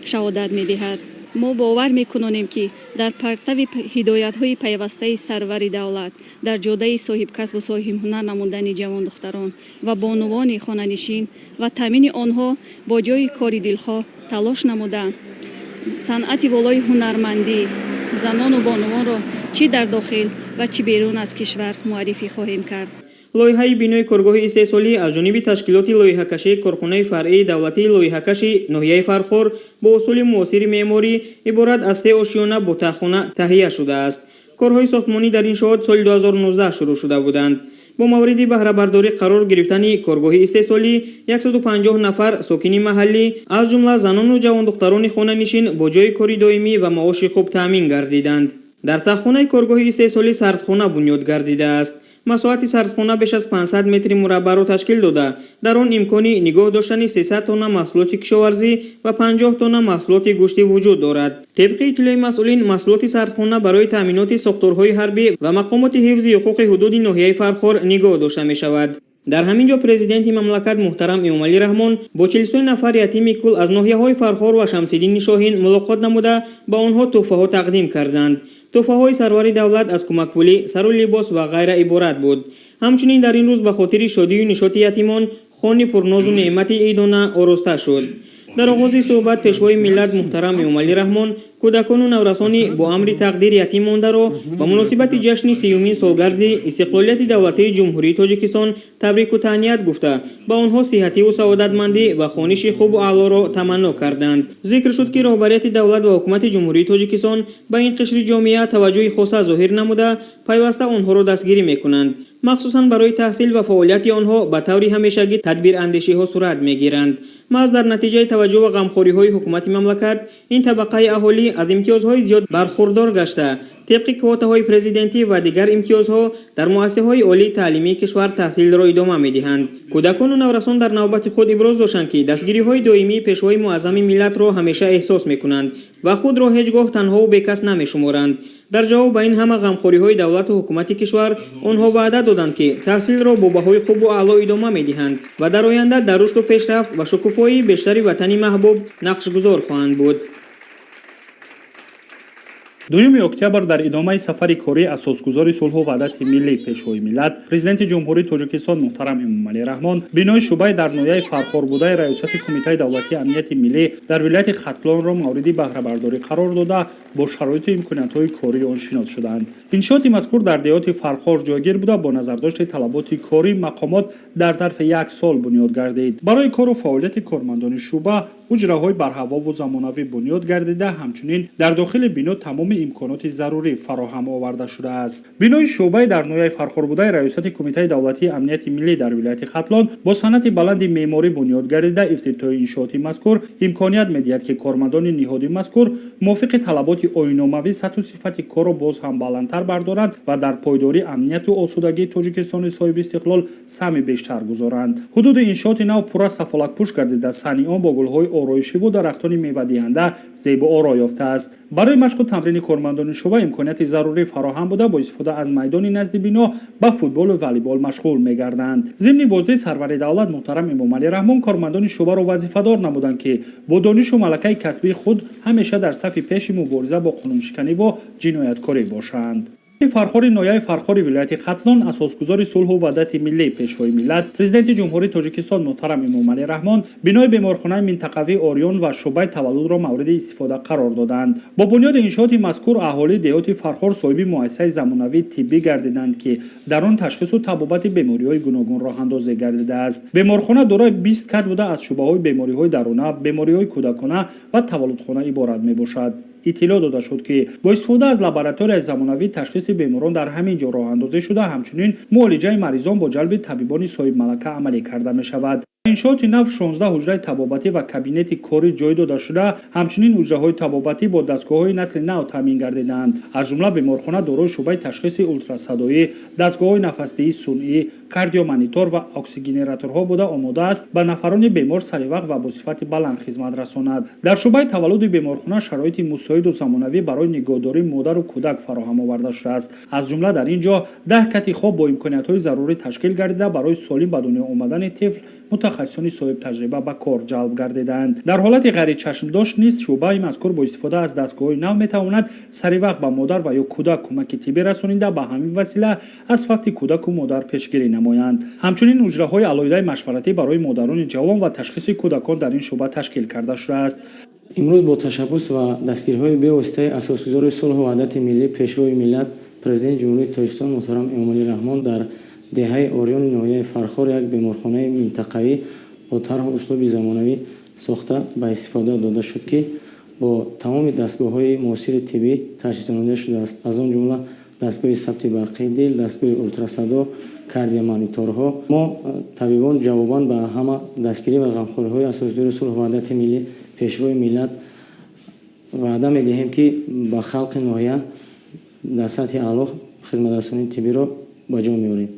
شهادت می‌دهد. ما باور می‌کنیم که در پرتو هدایت‌های پیوسته سرور دولت در جاده صاحب کسب و صاحب هنر نمودن جوان دختران و بانوان خانه‌نشین و تامین آنها با جای کاری دلخواه تلاش نموده صنعت بالای هنرمندی زنان و بانوان را چه در داخل و چه بیرون از کشور معرفی خواهیم کرد. لایحه بینای کارگاه 3 سالی از جانب تشکیلات لایحه‌کشی کارخانه فرعی دولتی لایحه‌کشی ناحیه فرخار با اصول معاصر معماری عبارت از 3 آشیانه با تخانه تهیه شده است. کارهای ساختمانی در این شهر سال 2019 شروع شده بودند. با مورد بهره برداری قرار گرفتن کارگاه 3 سالی 150 نفر ساکن محلی از جمله زنان و جوان دختران خانه‌نشین با جای کاری دائمی و معاش خوب تامین گردیدند. در تخانه کارگاه 3 سالی سردخانه بنیاد گردیده است. مساحت سردخانه بیش از 500 متر مربع را تشکیل داده در آن امکانی نگاه داشتن 300 تن محصولات کشاورزی و 50 تن محصولات گوشتی وجود دارد. طبق اطلاع مسئولین محصولات سردخانه برای تامینات ساختارهای حربی و مقامات حفظ حقوق حدود ناحیه فرخار نگاه داشته می شود. در همین جا پرزیدنت مملکت محترم امام علی رحمان با 43 نفر یتیم کل از ناحیه‌های فرخار و شمس‌الدین شاهین ملاقات نموده با آنها تحفه‌ها تقدیم کردند. تحفه‌های سرور دولت از کمک پولی، سر و لباس و غیره عبارت بود. همچنین در این روز به خاطر شادی و نشاط یتیمان خانه پرناز و نعمت عیدانه آراسته شد. در آغاز صحبت پیشوای ملت محترم امام علی رحمان کودکان و نورسانی با امر تقدیر یتیم مانده را با مناسبت جشن 30مین سالگرد استقلالیت دولتی جمهوری تاجیکستان تبریک و تهنیت گفته با آنها صحتی و سعادتمندی و خوانش خوب و اعلی را تمنا کردند. ذکر شد که رهبریت دولت و حکومت جمهوری تاجیکستان با این قشر جامعه توجه خاص ظاهر نموده پیوسته آنها را دستگیری میکنند، مخصوصا برای تحصیل و فعالیت آنها به طور همیشگی تدبیر اندیشی ها صورت میگیرند. محض در نتیجه توجه و غمخوری های حکومت مملکت این طبقه اهالی از امتیازهای زیاد برخوردار گشته طبق کوتاهای پرزیدنتی و دیگر امتیازها در مؤسسه‌های عالی تعلیمی کشور تحصیل را ادامه می‌دهند. کودکان و نورسان در نوبت خود ابراز داشتند که دستگیری‌های دائمی پیشوای معظم ملت را همیشه احساس می‌کنند و خود را هیچگاه تنها و بیکس نمی‌شمارند. در جواب این همه غمخوری‌های دولت و حکومت کشور آنها وعده دادند که تحصیل را با بهای خوب و اعلی ادامه می‌دهند و در آینده در رشد و پیشرفت و شکوفایی بیشتری وطن محبوب نقش‌گزار خواهند بود. 2 اکتبر در ادامه سفر کاری اساسگذار صلح و وحدت ملی پیشوای ملت پرزیدنت جمهوری تاجیکستان محترم امام علی رحمان بینای شعبه در ناحیه فرخار بوده ریاست کمیته دولتی امنیت ملی در ولایت ختلان را مورد بهره برداری قرار داده با شرایط و امکانات‌های کاری آن شناس شدند. انشاءات مذکور در دهات فرخار جایگیر بوده با نظرداشت طلبات کاری مقامات در ظرف 1 سال بنیاد گردید. برای کار و فعالیت کارمندان شعبه ҳуҷраҳои барҳавову замонавӣ бунёд гардида, ҳамчунин дар дохили бино тамоми имконоти зарурӣ фароҳам оварда шудааст. Бинои шӯъбаи дар ноҳияи Фархорбудаи раёсати Кумитаи давлатии амнияти миллӣ дар вилояти Хатлон бо санъати баланди меъморӣ бунёд гардида, ифтитоҳи иншооти мазкур имконият медиҳад, ки кормандони ниҳоди мазкур мувофиқи талаботи оиномавӣ сатҳу сифати корро боз ҳам баландтар бардоранд ва дар пойдорӣ амнияту осудагии Тоҷикистони соҳиби истиқлол сами бештар гузоранд. ҳудуди иншооти нав пурра сафолакпӯш гардида, сани он бо гулҳои ороишиву дарахтони мевадиҳанда зебу оро ёфтааст. барои машқу тамрини кормандони шӯъба имконияти зарурӣ фароҳам буда, бо истифода аз майдони назди бино ба футболу волейбол машғул мегарданд. зимни боздиди сарвари давлат муҳтарам Эмомалӣ Раҳмон кормандони шӯъбаро вазифадор намуданд, ки бо донишу малакаи касбии худ ҳамеша дар сафи пеши мубориза бо қонуншиканиву ҷинояткорӣ бошанд. Фархори ноҳияи Фархори вилояти Хатлон, асосгузори сулҳу ваҳдати миллӣ, пешвои миллат, президенти ҷумҳурии Тоҷикистон муҳтарам Эмомалӣ Раҳмон бинои беморхонаи минтақавии Орион ва шӯъбаи таваллудро мавриди истифода қарор доданд. Бо бунёди иншооти мазкур аҳолии деҳоти Фархор соҳиби муассисаи замонавии тиббӣ гардиданд, ки дар он ташхису табобати бемориҳои гуногун роҳандозӣ гардидааст. Беморхона дорои 20 кат буда аз шӯъбаҳои бемориҳои даруна, бемориҳои кӯдакона ва таваллудхона иборат мебошад. иттилоъ дода шуд, ки бо истифода аз лабораторияи замонавӣ ташхиси беморон дар ҳамин ҷо роҳандозӣ шуда, ҳамчунин муолиҷаи маризон бо ҷалби табибони соҳибмалака амалӣ карда мешавад. иншооти нав 16 ҳуҷраи табобатӣ ва кабинети корӣ ҷой дода шуда, ҳамчунин ҳуҷраҳои табобатӣ бо дастгоҳҳои насли нав таъмин гардиданд. аз ҷумла беморхона дорои шӯъбаи ташхиси ултрасадоӣ, дастгоҳҳои нафасдиҳии сунъӣ, кардиомонитор ва оксигенераторҳо буда омода аст ба нафарони бемор саривақт ва бо сифати баланд хизмат расонад. дар шӯъбаи таваллуди беморхона шароити мусоиду замонавӣ барои нигоҳдории модару кӯдак фароҳам оварда шудааст. аз ҷумла дар ин ҷо 10 кати хоб бо имкониятҳои зарурӣ ташкил гардида, барои солим ба дунё омадани тифл мутахассисони соҳибтаҷриба ба кор ҷалб гардиданд. дар ҳолати ғайричашмдошт низ шӯъбаи мазкур бо истифода аз дастгоҳҳои нав метавонад саривақт ба модар ва ё кӯдак кӯмаки тиббӣ расонида, ба ҳамин васила аз фавти кӯдаку модар пешгирӣ намоянд. ҳамчунин уҷраҳои алоҳидаи машваратӣ барои модарони ҷавон ва ташхиси кӯдакон дар ин шӯъба ташкил карда шудааст. имрӯз бо ташаббус ва дастгириҳои бевоситаи асосгузори сулҳу ваҳдати миллӣ, пешвои миллат, президенти ҷумҳурии Тоҷикистон муҳтарам Эмомалӣ Раҳмон дар деҳаи Ориёни ноҳияи Фархор як беморхонаи минтақавӣ бо тарҳу услуби замонавӣ сохта ба истифода дода шуд, ки бо тамоми дастгоҳҳои муосири тиббӣ таҷҳизонда шудааст. аз он ҷумла дастгоҳи сабти барқии дил, дастгоҳи ултрасадо, кардиомониторҳо. мо табибон ҷавобан ба ҳама дастгирӣ ва ғамхориҳои асосгузори сулҳу ваҳдати миллӣ, пешвои миллат ваъда медиҳем, ки ба халқи ноҳия дар сатҳи аъло хизматрасонии тиббиро ба ҷо меорем.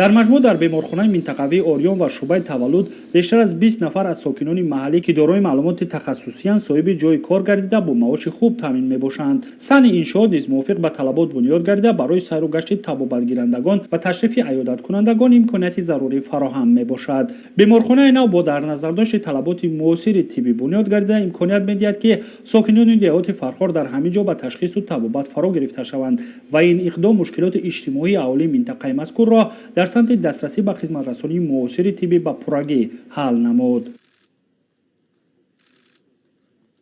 дар маҷмӯъ дар беморхонаи минтақавии Орион ва шӯъбаи таваллуд бештар аз 20 нафар аз сокинони маҳаллӣ, ки дорои маълумоти тахассусиянд, соҳиби ҷои кор гардида бо маоши хуб таъмин мебошанд. сани иншоот низ мувофиқ ба талабот бунёд гардида, барои сайру гашти табобатгирандагон ва ташрифи аёдаткунандагон имконияти зарурӣ фароҳам мебошад. беморхонаи нав бо дар назардошти талаботи муосири тиббӣ бунёд гардида, имконият медиҳад, ки сокинони деҳоти Фархор дар ҳамин ҷо ба ташхису табобат фаро гирифта шаванд ва ин иқдом мушкилоти иҷтимоии аҳолии минтақаи мазкурро дар самти дастрасӣ ба хизматрасонии муосири тиббӣ ба пуррагӣ ҳал намуд.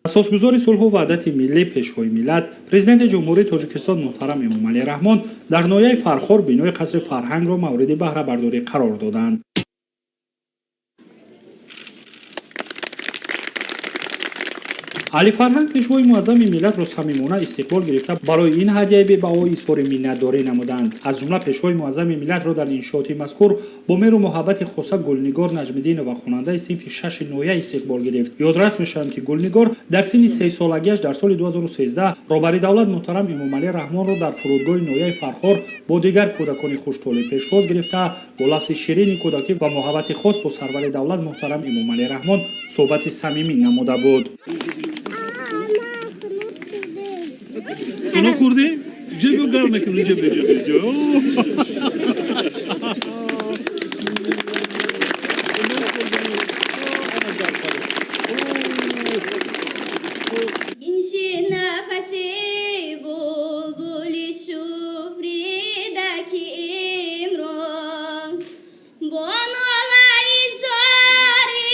асосгузори сулҳу ваҳдати миллӣ, пешвои миллат, президенти ҷумҳурии Тоҷикистон муҳтарам Эмомалӣ Раҳмон дар ноҳияи Фархор бинои қасри фарҳангро мавриди баҳрабардорӣ қарор доданд. али фарҳанг пешвои муаззами миллатро самимона истиқбол гирифта, барои ин ҳадияи бебаҳо изҳори миннатдорӣ намуданд. аз ҷумла пешвои муаззами миллатро дар иншооти мазкур бо меҳру муҳаббати хоса Гулнигор Наҷмиддинова хонандаи синфи 6 ноҳия истиқбол гирифт. ёдрас мешавем, ки Гулнигор дар синни 30-солагиаш дар соли 2013 роҳбари давлат муҳтарам Эмомалӣ Раҳмонро дар фурудгоҳи ноҳияи Фархор бо дигар кӯдакони хуштолӣ пешвоз гирифта, бо лафзи ширини кӯдакӣ ва муҳаббати хос бо сарвари давлат муҳтарам Эмомалӣ Раҳмон суҳбати самимӣ намуда буд. Ona kurdi, cebir garnek mi cebir. İnşi nefesi bulbuli şufrideki imroz bonolayı zori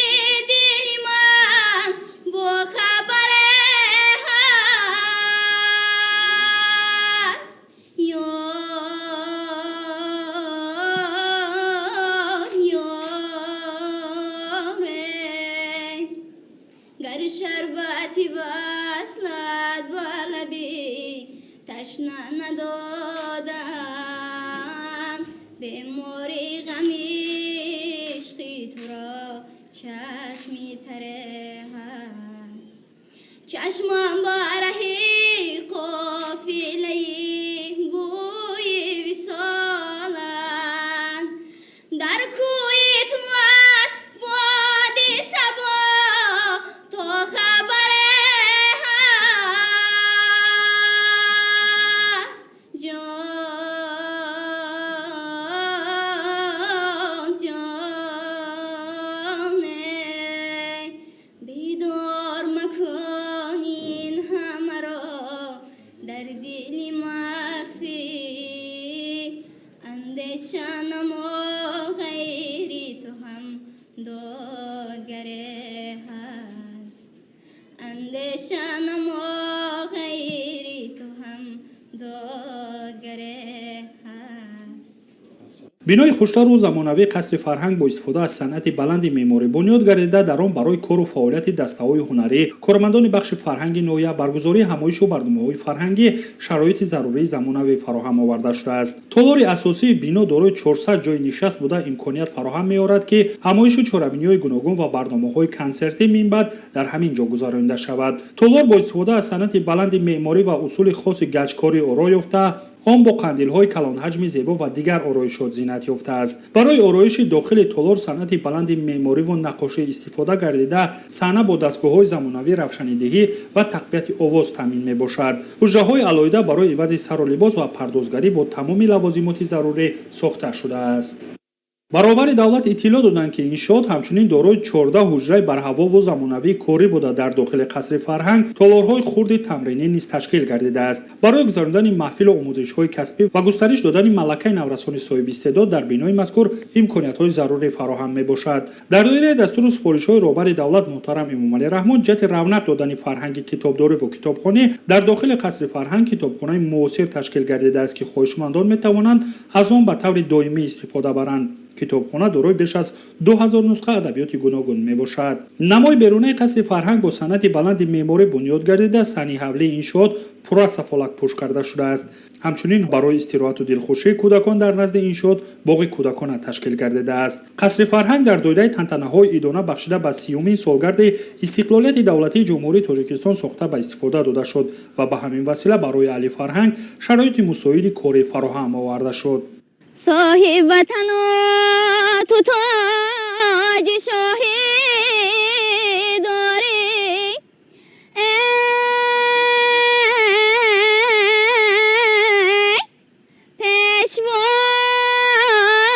diliman bu habare hast ندادم به موری غمی عشقی تو را چشمی تره هست چشمان با رهی قافله بوی وصالن در کوی تو از بادی سبا تو خبره هست جان جانه بیدار مکن این همه را در دل مخفی اندیشانم و غیری تو هم دادگره هست اندیشانم و غیری تو هم دادگره هست. бинои хуштару замонавии қасри фарҳанг бо истифода аз санъати баланди меъморӣ бунёд гардида дар он барои кору фаъолияти дастаҳои ҳунарӣ кормандони бахши фарҳанги ноҳия баргузории ҳамоишу барномаҳои фарҳангӣ шароити зарурии замонавӣ фароҳам оварда шудааст. толори асосии бино дорои 400 ҷойи нишаст буда имконият фароҳам меорад ки ҳамоишу чорабиниҳои гуногун ва барномаҳои консертӣ минбаъд дар ҳамин ҷо гузаронида шавад. толор бо истифода аз санъати баланди меъморӣ ва усули хоси гаҷкорӣ оро ёфта он бо қандилҳои калонҳаҷми зебо ва дигар ороишот зинат ёфтааст. барои ороиши дохили толор санъати баланди меъмориву наққошӣ истифода гардида саҳна бо дастгоҳҳои замонавӣ равшанидиҳӣ ва тақвияти овоз таъмин мебошад. ҳуҷраҳои алоҳида барои ивази сару либос ва пардозгарӣ бо тамоми лавозимоти зарурӣ сохта шудааст. баробари давлат иттилоъ доданд ки иншоот ҳамчунин дорои 14 ҳуҷраи барҳавову замонавии корӣ буда дар дохили қасри фарҳанг толорҳои хурди тамринӣ низ ташкил гардидааст. барои гузарондани маҳфилу омӯзишҳои касбӣ ва густариш додани малакаи наврасони соҳибистеъдод дар бинои мазкур имкониятҳои зарурӣ фароҳам мебошад. дар доираи дастуру супоришҳои роҳбари давлат муҳтарам Эмомалӣ Раҳмон ҷиҳати равнақ додани фарҳанги китобдориву китобхонӣ дар дохили қасри фарҳанг китобхонаи муосир ташкил гардидааст ки хоҳишмандон метавонанд аз он ба таври доимӣ истифода баранд. китобхона дорои беш аз 2000 нусха адабиёти гуногун мебошад. намои берунаи қасри фарҳанг бо санъати баланди меъморӣ бунёд гардида саҳни ҳавлии иншоот пурра сафолак пӯш карда шудааст. ҳамчунин барои истироҳату дилхушии кӯдакон дар назди иншоот боғи кӯдакона ташкил гардидааст. қасри фарҳанг дар доираи тантанаҳои идона бахшида ба 30-умин солгарди истиқлолияти давлатии ҷумҳурии Тоҷикистон сохта ба истифода дода шуд ва ба ҳамин васила барои аҳли фарҳанг шароити мусоиди корӣ фароҳам оварда шуд. صاحب وطن تو تاج شاهی داری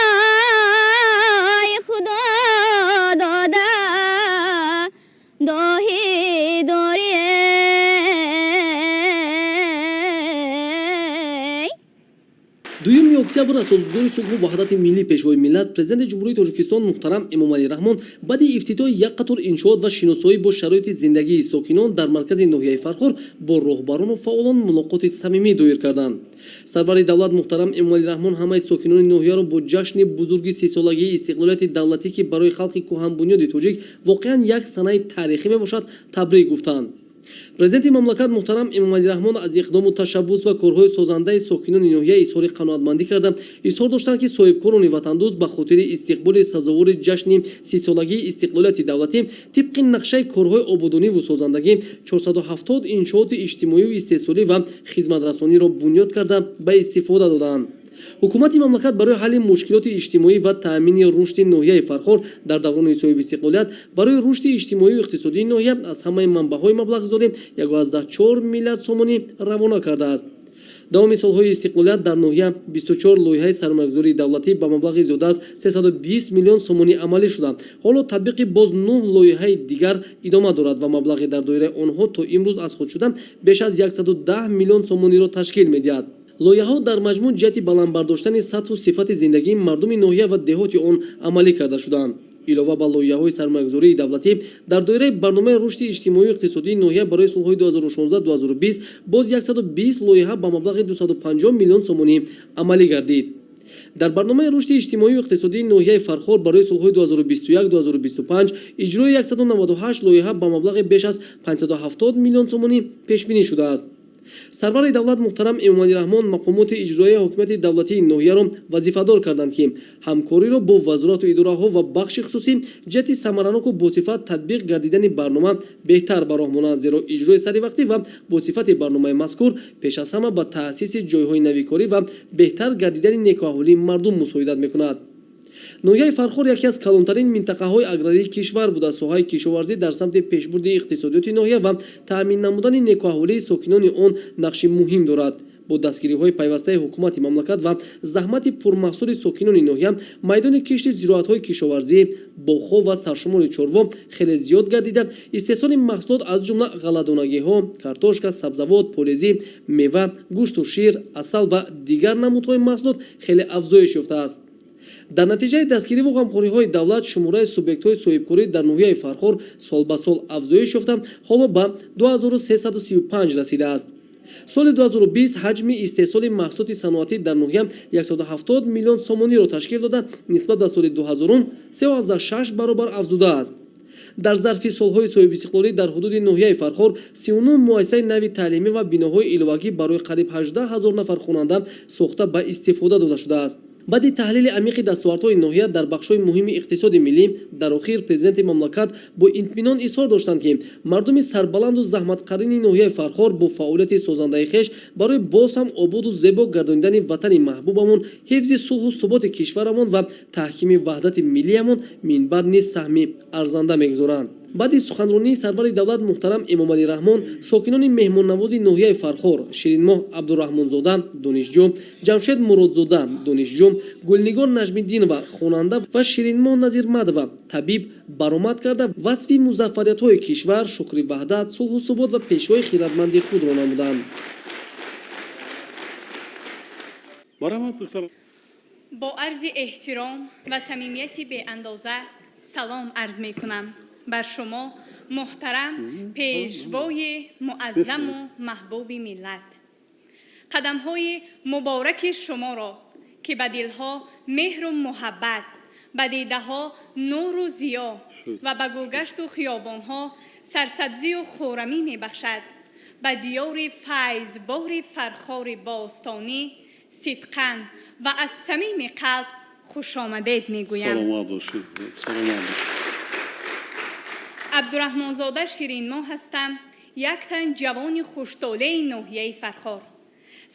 پیشوای خدا داده داهی داری дуюми октябр асосгузори сулҳу ваҳдати миллии пешвои миллат президенти ҷумҳурии Тоҷикистон муҳтарам Эмомалӣ Раҳмон баъди ифтитоҳи як қатор иншоот ва шиносоӣ бо шароити зиндагии сокинон дар маркази ноҳияи Фархор бо роҳбарону фаъолон мулоқоти самимӣ доир карданд. сарвари давлат муҳтарам Эмомалӣ Раҳмон ҳамаи сокинони ноҳияро бо ҷашни бузурги 30-солагии истиқлолияти давлатӣ ки барои халқи кӯҳанбунёди тоҷик воқеан як санаи таърихӣ мебошад табрик гуфтанд. президенти мамлакат муҳтарам Эмомалӣ Раҳмон аз иқдому ташаббус ва корҳои созандаи сокинони ноҳия изҳори қаноатмандӣ карда изҳор доштанд ки соҳибкорони ватандӯз ба хотири истиқболи сазовори ҷашни 30-солагии истиқлолияти давлатӣ тибқи нақшаи корҳои ободониву созандагӣ 470 иншооти иҷтимоиву истеҳсолӣ ва хизматрасониро бунёд карда ба истифода доданд. ҳукумати мамлакат барои ҳалли мушкилоти иҷтимоӣ ва таъмини рушди ноҳияи Фархор дар даврони соҳибистиқлолият барои рушди иҷтимоиву иқтисодии ноҳия аз ҳамаи манбаъҳои маблағгузорӣ 1.4 миллиард сомонӣ равона кардааст. давоми солҳои истиқлолият дар ноҳия 24 лоиҳаи сармоягузории давлатӣ ба маблағи зиёда аз 320 миллион сомонӣ амалӣ шуда. ҳоло татбиқи боз 9 лоиҳаи дигар идома дорад ва маблағи дар доираи онҳо то имрӯз аз худ шуда беш аз 110 миллион сомониро ташкил медиҳад. лоиҳаҳо дар маҷмӯъ ҷиҳати баландбардоштани сатҳу сифати зиндагии мардуми ноҳия ва деҳоти он амалӣ карда шудаанд. илова ба лоиҳаҳои сармоягузории давлатӣ дар доираи барномаи рушди иҷтимоиву иқтисодии ноҳия барои солҳои 2016-2020 боз 120 лоиҳа ба маблағи 250 миллион сомонӣ амалӣ гардид. дар барномаи рушди иҷтимоиву иқтисодии ноҳияи Фархор барои солҳои 2021-2025 иҷрои 198 лоиҳа ба маблағи беш аз 570 миллион сомонӣ пешбинӣ шудааст. сарвари давлат муҳтарам эмомалираҳмон мақомоти иҷроии ҳокимияти давлатии ноҳияро вазифадор карданд ки ҳамкориро бо вазорату идораҳо ва бахши хусусӣ ҷиҳати самараноку босифат татбиқ гардидани барнома беҳтар ба роҳ монанд, зеро иҷрои саривақтӣ ва босифати барномаи мазкур пеш аз ҳама ба таъсиси ҷойҳои навикорӣ ва беҳтар гардидани некуаҳолии мардум мусоидат мекунад. ноҳияи Фархор яке аз калонтарин минтақаҳои аграрии кишвар буда соҳаи кишоварзӣ дар самти пешбурди иқтисодиёти ноҳия ва таъмин намудани некуаҳолии сокинони он нақши муҳим дорад. бо дастгириҳои пайвастаи ҳукумати мамлакат ва заҳмати пурмаҳсули сокинони ноҳия майдони кишти зироатҳои кишоварзӣ, боғҳо ва саршумори чорво хеле зиёд гардида, истеҳсоли маҳсулот аз ҷумла ғалладонагиҳо, картошка, сабзавот, полезӣ, мева, гӯшту шир, асал ва дигар намудҳои маҳсулот хеле афзоиш ёфтааст. дар натиҷаи дастгириву ғамхориҳои давлат шумораи субъектҳои соҳибкорӣ дар ноҳияи Фархор сол ба сол афзоиш ёфта, ҳоло ба 2335 расидааст. соли 2020 ҳаҷми истеҳсоли маҳсулоти саноатӣ дар ноҳия 170 миллион сомониро ташкил дода, нисбат ба соли 2000 3,6 баробар афзудааст. дар зарфи солҳои соҳибистиқлолӣ дар ҳудуди ноҳияи Фархор 39 муассисаи нави таълимӣ ва биноҳои иловагӣ барои қариб 18 000 нафар хонанда сохта ба истифода дода шудааст. баъди таҳлили амиқи дастовардҳои ноҳия дар бахшҳои муҳими иқтисоди миллӣ, дар охир президенти мамлакат бо итминон изҳор доштанд ки мардуми сарбаланду заҳматқарини ноҳияи Фархор бо фаъолияти созандаи хеш барои боз ҳам ободу зебо гардонидани ватани маҳбубамон, ҳифзи сулҳу суботи кишварамон ва таҳкими ваҳдати миллиямон минбаъд низ саҳми арзанда мегузоранд. баъди суханронии сарвари давлат муҳтарам Эмомалӣ Раҳмон, сокинони меҳмоннавози ноҳияи Фархор, Ширинмоҳ Абдурраҳмонзода, донишҷӯ, Ҷамшед Муродзода, донишҷӯ, Гулнигор Наҷмиддинова, хонанда ва Ширинмоҳ Назирмадова, табиб, баромад карда васфи музаффариятҳои кишвар, шукри ваҳдат, сулҳу субот ва пешвои хиратманди худро намуданд. бо арзи эҳтиром ва самимияти беандоза салом арз мекунам бар шумо муҳтарам пешвои муаззаму маҳбуби миллат. қадамҳои мубораки шуморо ки ба дилҳо меҳру муҳаббат, ба дидаҳо нуру зиё ва ба гулгашту хиёбонҳо сарсабзию хӯрамӣ мебахшад, ба диёри файзбори Фархори бостонӣ сидқан ва аз самими қалб хушомадед мегӯям. Абдурраҳмонзода Ширинмоҳ ҳастам, як тан ҷавони хуштолаи ноҳияи Фархор.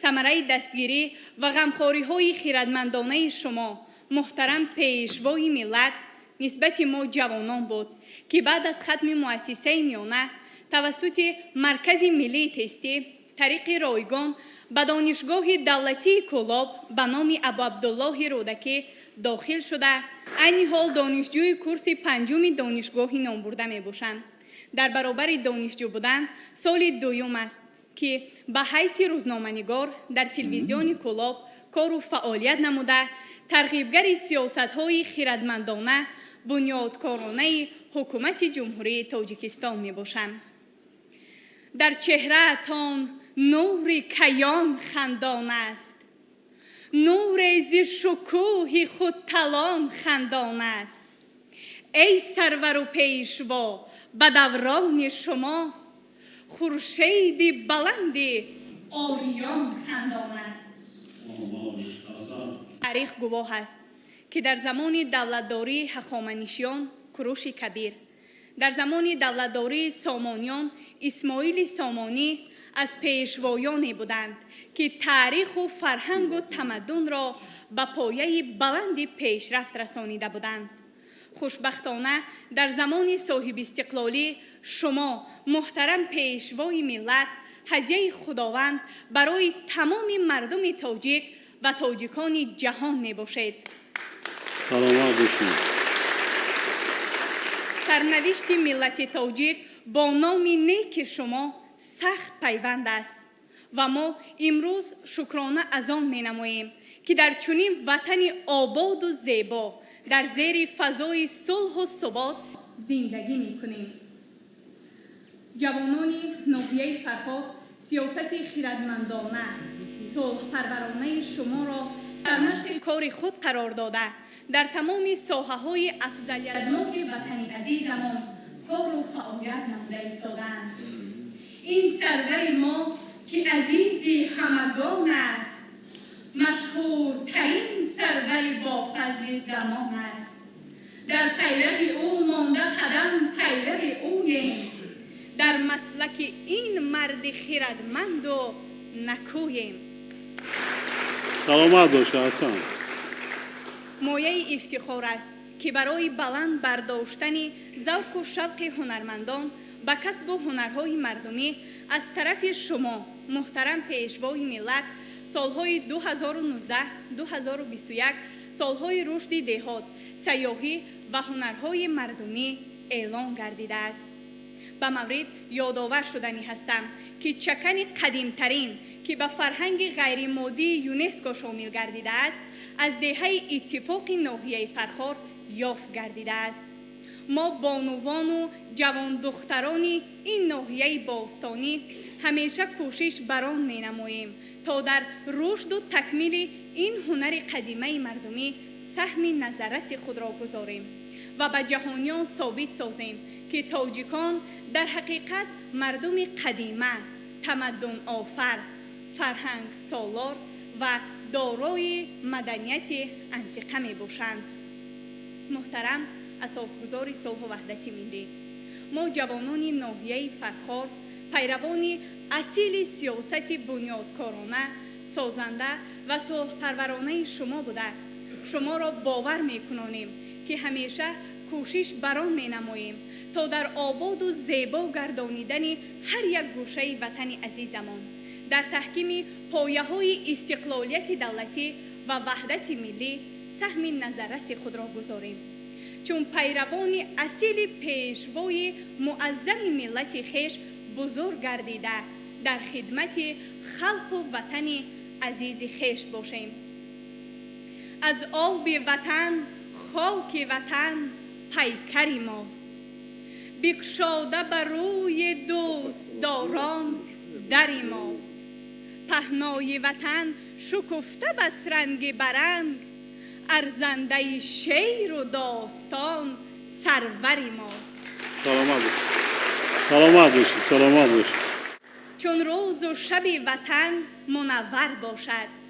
самараи дастгирӣ ва ғамхориҳои хиратмандонаи шумо, муҳтарам пешвои миллат, нисбати мо ҷавонон буд ки баъд аз хатми муассисаи миёна тавассути Маркази Миллии Тестӣ тариқи ройгон ба донишгоҳи давлатии Кӯлоб ба номи Абу Абдуллоҳи Рӯдакӣ дохил шуда, айни ҳол донишҷӯи курси 5-уми донишгоҳи номбурда мебошам. дар баробари донишҷӯ будан соли 2 аст ки ба ҳайси рӯзноманигор дар телевизиони Кӯлоб кору фаъолият намуда, тарғибгари сиёсатҳои хиратмандона, бунёдкоронаи ҳукумати ҷумҳурии Тоҷикистон мебошам. дар чеҳраатон нури каён хандон аст, нуре зи шукӯҳи худталон хандон аст. эй сарвару пешво, ба даврони шумо хуршеди баланди ориён хандон аст. таърих гувоҳ аст ки дар замони давлатдории ҳахоманишиён Куруши Кабир, дар замони давлатдории Сомониён Исмоили Сомонӣ аз пешвоёне буданд ки таъриху фарҳангу тамаддунро ба пояи баланди пешрафт расонида буданд. хушбахтона дар замони соҳибистиқлолӣ шумо, муҳтарам пешвои миллат, ҳадияи худованд барои тамоми мардуми тоҷик ва тоҷикони ҷаҳон мебошед. сарнавишти миллати тоҷик бо номи неки шумо сахт пайванд аст ва мо имрӯз шукрона аз он менамоем ки дар чунин ватани ободу зебо дар зери фазои сулҳу субот зиндагӣ мекунем. ҷавонони ноҳияи Фархор сиёсати хиратмандона, сулҳпарваронаи шуморо сармашқи кори худ қарор дода, дар тамоми соҳаҳои афзалиятноки ватани азизамон кору фаъолият намуда истодаанд. ин сарвари мо که عزیزی همگان است، مشهورترین سرور با فضل زمان است. در پیرو او مانده قدم پیرو اویم، در مسلک این مرد خردمند و نکویم. سلامت باشه حسن. مایه افتخار است که برای بلند برداشتن ذوق و شوق هنرمندان به کسب و هنرهای مردمی از طرف شما محترم پیشوای ملت سالهای 2019 2021 سالهای رشد دهات، سیاحی و هنرهای مردمی اعلان گردیده است. به مورد یادآور شدنی هستم که چکن قدیمترین که به فرهنگ غیر مادی یونسکو شامل گردیده است از دهه اتفاق ناحیه فرخار یافت گردیده است. ما بانوان و جوان دختران این ناحیه باستانی همیشه کوشش بران می نماییم تا در رشد و تکمیل این هنر قدیمه مردمی سهم نظررس خود را گذاریم و به جهانیان ثابت سازیم که تاجیکان در حقیقت مردم قدیمه، تمدن آفر، فرهنگ سالار و دارای مدنیت عتیقه می باشند. محترم اساسگزار صلح و وحدت ملی، ما جوانان ناحیه فرخار پیروان اصیل سیاست بنیادکارانه، سازنده و صلح پرورانه شما بوده شما را باور می کنانیم که همیشه کوشش بران می نماییم تا در آباد و زیبا گردانیدن هر یک گوشه وطن عزیزمان در تحکیم پایه های استقلالیت دولتی و وحدت ملی سهم نظررس خود را گذاریم. چون پیروان اصیل پیشوای معظم ملت خیش بزرگ گردیده در خدمت خلق و وطن عزیز خیش باشیم. از آب وطن، خاک وطن پیکری ماست، بگشاده بر روی دوستداران دری ماست. پهنای وطن شکفته بس رنگ برنگ، ارزنده شعر و داستان سروری ماست. سلامت باشید. سلامت باشید. چون روز و شب وطن منور باشد،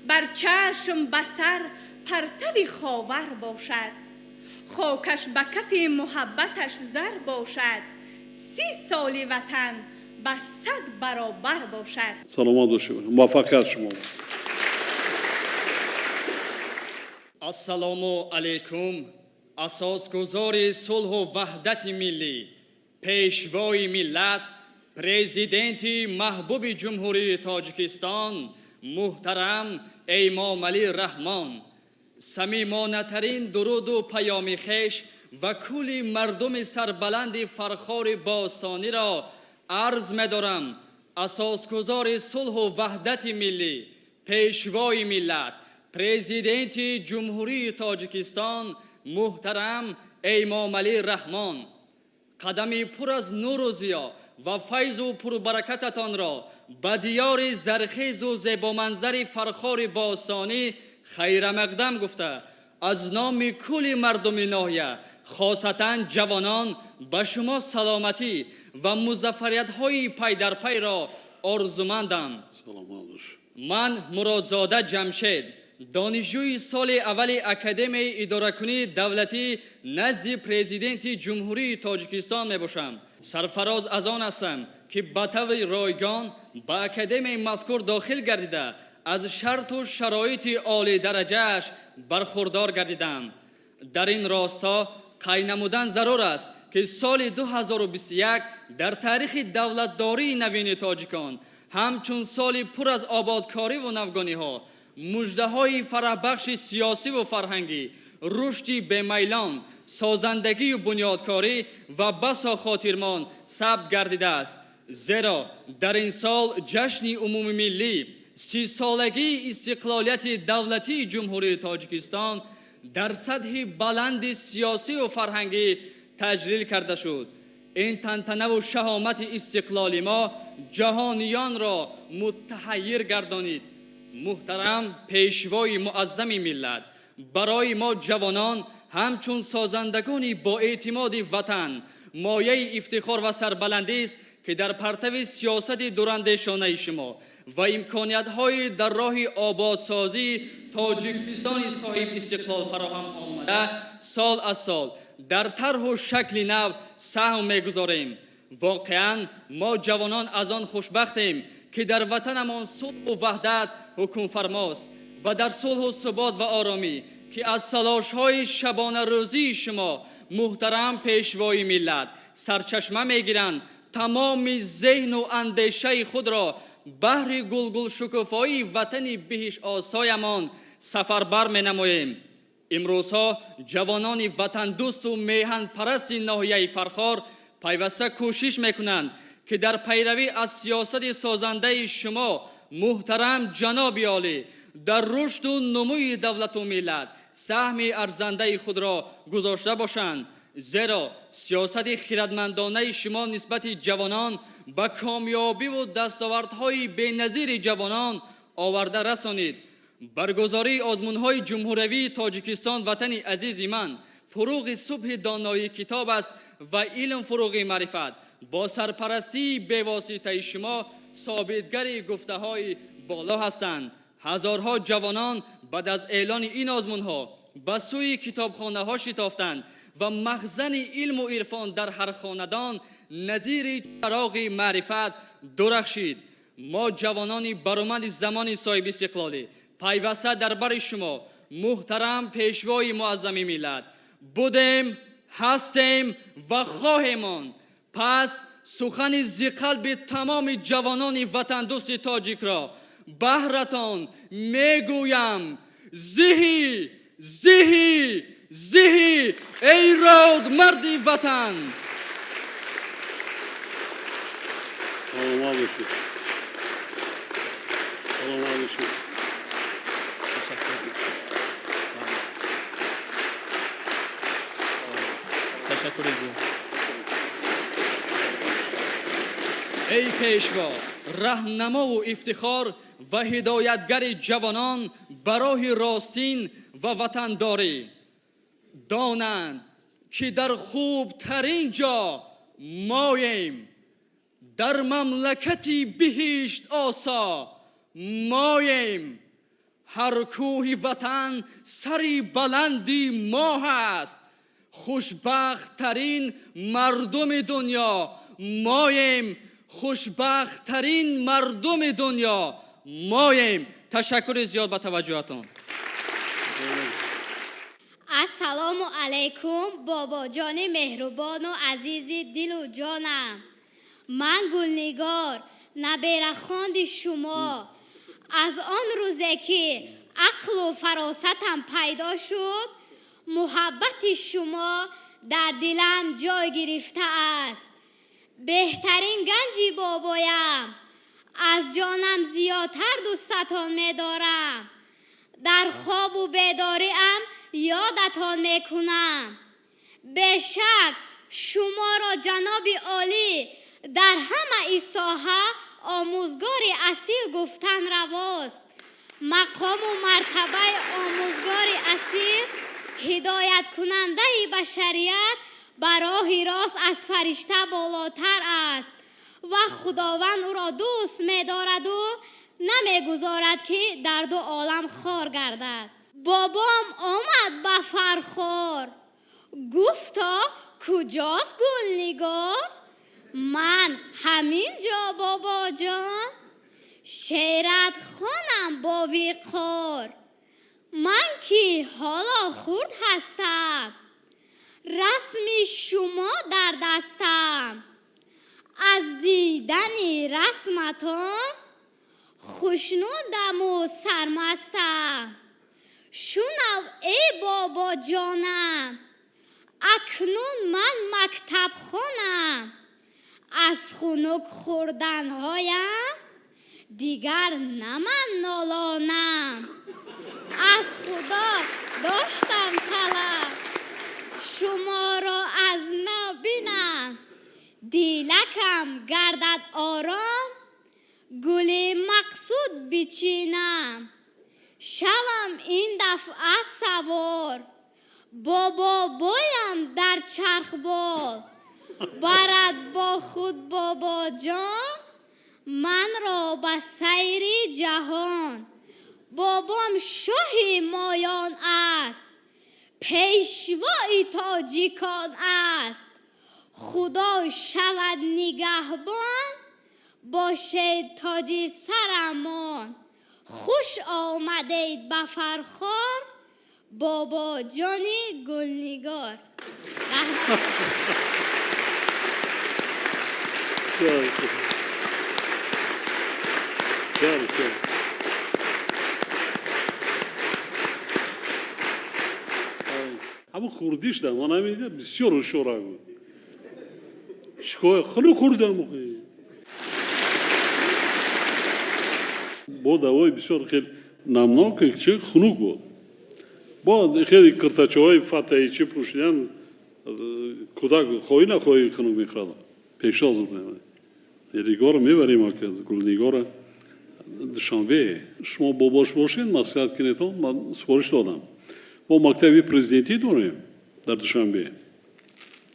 بر چشم بسر پرتو خاور باشد، خاکش به کف محبتش زر باشد، 30 سال وطن به 100 برابر باشد. سلامت باشید. موفقیت شما. السلام علیکم. اساسگزار صلح و وحدت ملی، پیشوای ملت، پرزیدنت محبوب جمهوری تاجیکستان محترم امامعلی رحمان، صمیمانه ترین درود و پیام خویش و کل مردم سربلند فرخار باستانی را عرض می‌دارم. اساسگزار صلح و وحدت ملی، پیشوای ملت، پرزیدنت جمهوری تاجیکستان محترم امامعلی رحمان، قدم پر از نور و ضیا و فیض و پربرکتتان را به دیار زرخیز و زیبامنظر فرخار باستانی خیر مقدم گفته از نام کل مردم ناحیه خاصتا جوانان به شما سلامتی و مظفریت های پی در پی را آرزومندم. من مرادزاده جمشید، دانشجوی سال اول اکادمی اداره‌کنی دولتی نزد پرزیدنت جمهوری تاجیکستان می باشم. سرفراز از آن هستم که به طور رایگان به اکادمی مذکور داخل گردیده از شرط و شرایط عالی درجهش برخوردار گردیدم. در این راستا قید نمودن ضرور است که سال 2021 در تاریخ دولتداری نوین تاجیکان همچون سال پر از آبادکاری و نوگانی ها، مژده های فرحبخش سیاسی و فرهنگی، رشدی بمیلان، سازندگی و بنیادکاری و بسا خاطرمان ثبت گردیده است. زیرا در این سال جشن عمومی ملی 30 سالگی استقلالیت دولتی جمهوری تاجیکستان در سطح بلند سیاسی و فرهنگی تجلیل کرده شد. این تنتنه و شهامت استقلال ما جهانیان را متحیر گردانید. محترم پیشوای معظم ملت، برای ما جوانان همچون سازندگانی با اعتماد وطن مایه افتخار و سربلندی است که در پرتو سیاست دوراندیشانه شما و امکانیت‌های در راه آبادسازی تاجیکستان صاحب استقلال فراهم آمده سال از سال در طرح و شکل نو سهم می‌گذاریم. واقعاً ما جوانان از آن خوشبختیم که در وطنمان صلح و وحدت حکم فرماست و در صلح و ثبات و آرامی که از تلاش‌های شبانه روزی شما محترم پیشوای ملت سرچشمه می‌گیرند، تمام ذهن و اندیشه خود را بهر گلگل شکوفایی وطن بهش آسایمان سفربر می‌نماییم. امروزها جوانان وطن دوست و میهن پرست ناحیه فرخار پیوسته کوشش میکنند که در پیروی از سیاست سازنده شما محترم جناب عالی در رشد و نموی دولت و ملت سهم ارزنده خود را گذاشته باشند، زیرا سیاست خردمندانه شما نسبت جوانان به کامیابی و دستاوردهای بی‌نظیر جوانان آورده رسانید. برگزاری آزمون‌های جمهوری تاجیکستان وطن عزیز من فروغ صبح دانایی کتاب است و علم فروغ معرفت. با سرپرستی بواسطه شما ثابتگر گفته‌های بالا هستند. هزارها جوانان بعد از اعلان این آزمون‌ها به سوی کتابخانه‌ها شتافتند و مخزن علم و عرفان در هر خاندان نظیر چراغ معرفت درخشید. ما جوانان برومند زمان صاحب استقلالی پیوسته در بر شما محترم پیشوای معظم ملت بودیم، هستیم و خواهیم. پس سخن ز قلب تمام جوانان وطن دوست تاجیک را بهرتان میگویم: زهی زهی زهی ای رود مردی وطن. ای پیشوا، راهنما و افتخار و هدایتگر جوانان برای راستین و وطنداری، دانند که در خوب ترین جا ماییم، در مملکتی بهشت آسا ماییم. هر کوه وطن سری بلندی ما هست، خوشبخت ترین مردم دنیا ماییم، خوشبخت ترین مردم دنیا ماییم. تشکر زیاد به توجهتان. السلام علیکم بابا جان مهربان و عزیز دل و جانم. من گلنگار نبیره خواند شما از آن روزه که عقل و فراستم پیدا شد محبت شما در دلم جای گرفته است. بهترین گنجی بابایم، از جانم زیادتر دوستتان می‌دارم. در خواب و بیداریم یادتان میکنم. به شک شما را جناب عالی در همه ای ساحه آموزگار اصیل گفتن رواست. مقام و مرتبه آموزگار اصیل هدایت کننده بشریت بر راه راست از فرشته بالاتر است و خداوند او را دوست می‌دارد و نمی‌گذارد که در دو عالم خوار گردد. بابام آمد به فرخار، گفتا کجاست گلنگار؟ من همین جا بابا جان، شعرت خوانم با وقار. من که حالا خرد هستم، رسم شما در دستم. از دیدن رسمتان خوشنودم و سرمستم. شنو ای بابا جانم، اکنون من مکتب خونم. از خنک خوردنهایم دیگر نه من نالانم. از خدا داشتم طلب شما را از نبینم. دیلکم گردد آرام گل مقصود بچینم. شوم این دفعه سوار بابا بایم در چرخ بال. برد با خود بابا جان من را به سیر جهان. بابام شاه مایان است پیشوای تاجیکان است. خدا شود نگهبان باشد تاج سرمان. خوش آمدید به فرخار بابا جان گلنگار. اما خوردیش دم من نمیگه بسیار هوشیار بود. شکوه خیلی خوردم موقعی. با دوای بسیار خیلی نمناک چه خنک بود. با خیلی کرتچه‌های فتحی چه پوشیدن کودک خواهی نخواهی خنک میخورد. پیشاز بود. نگار میبریم که گلنگار دوشنبه شما باباش باشین نصیحت کنیتون من سپارش دادم. ما مکتب پرزیدنتی داریم در دوشنبه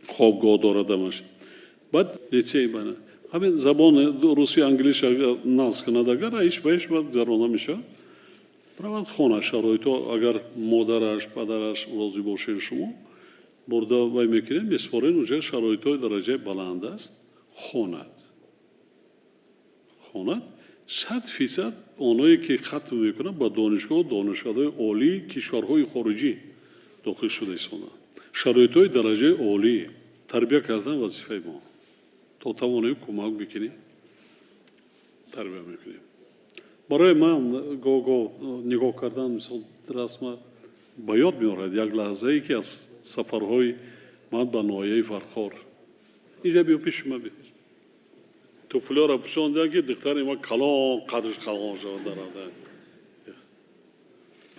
خوابگاه داره دمش. بعد لیسه بنا همین زبان روسی انگلیسی ناز کنه اگر ایش بهش بعد جرانه میشه. برای خانه شرایط اگر مادرش پدرش راضی باشه شما برده وای میکنیم میسپارین اونجا شرایط درجه بلند است خانه 100% آنهایی که ختم میکنن با دانشگاه‌های عالی کشورهای خارجی داخل شده ایستادن. شرایط‌های درجه عالی تربیت کردن وظیفه ما. تا توانیم کمک بکنیم تربیت میکنیم. برای من گاه نگاه کردن مثلا رسم به یاد میارد یک لحظه‌ای که از سفرهای من به ناحیه فرخار اینجا بیا پیش ما بیا. توفلا را پوشانده که دختر ما کلان قدرش کلان شد دارد.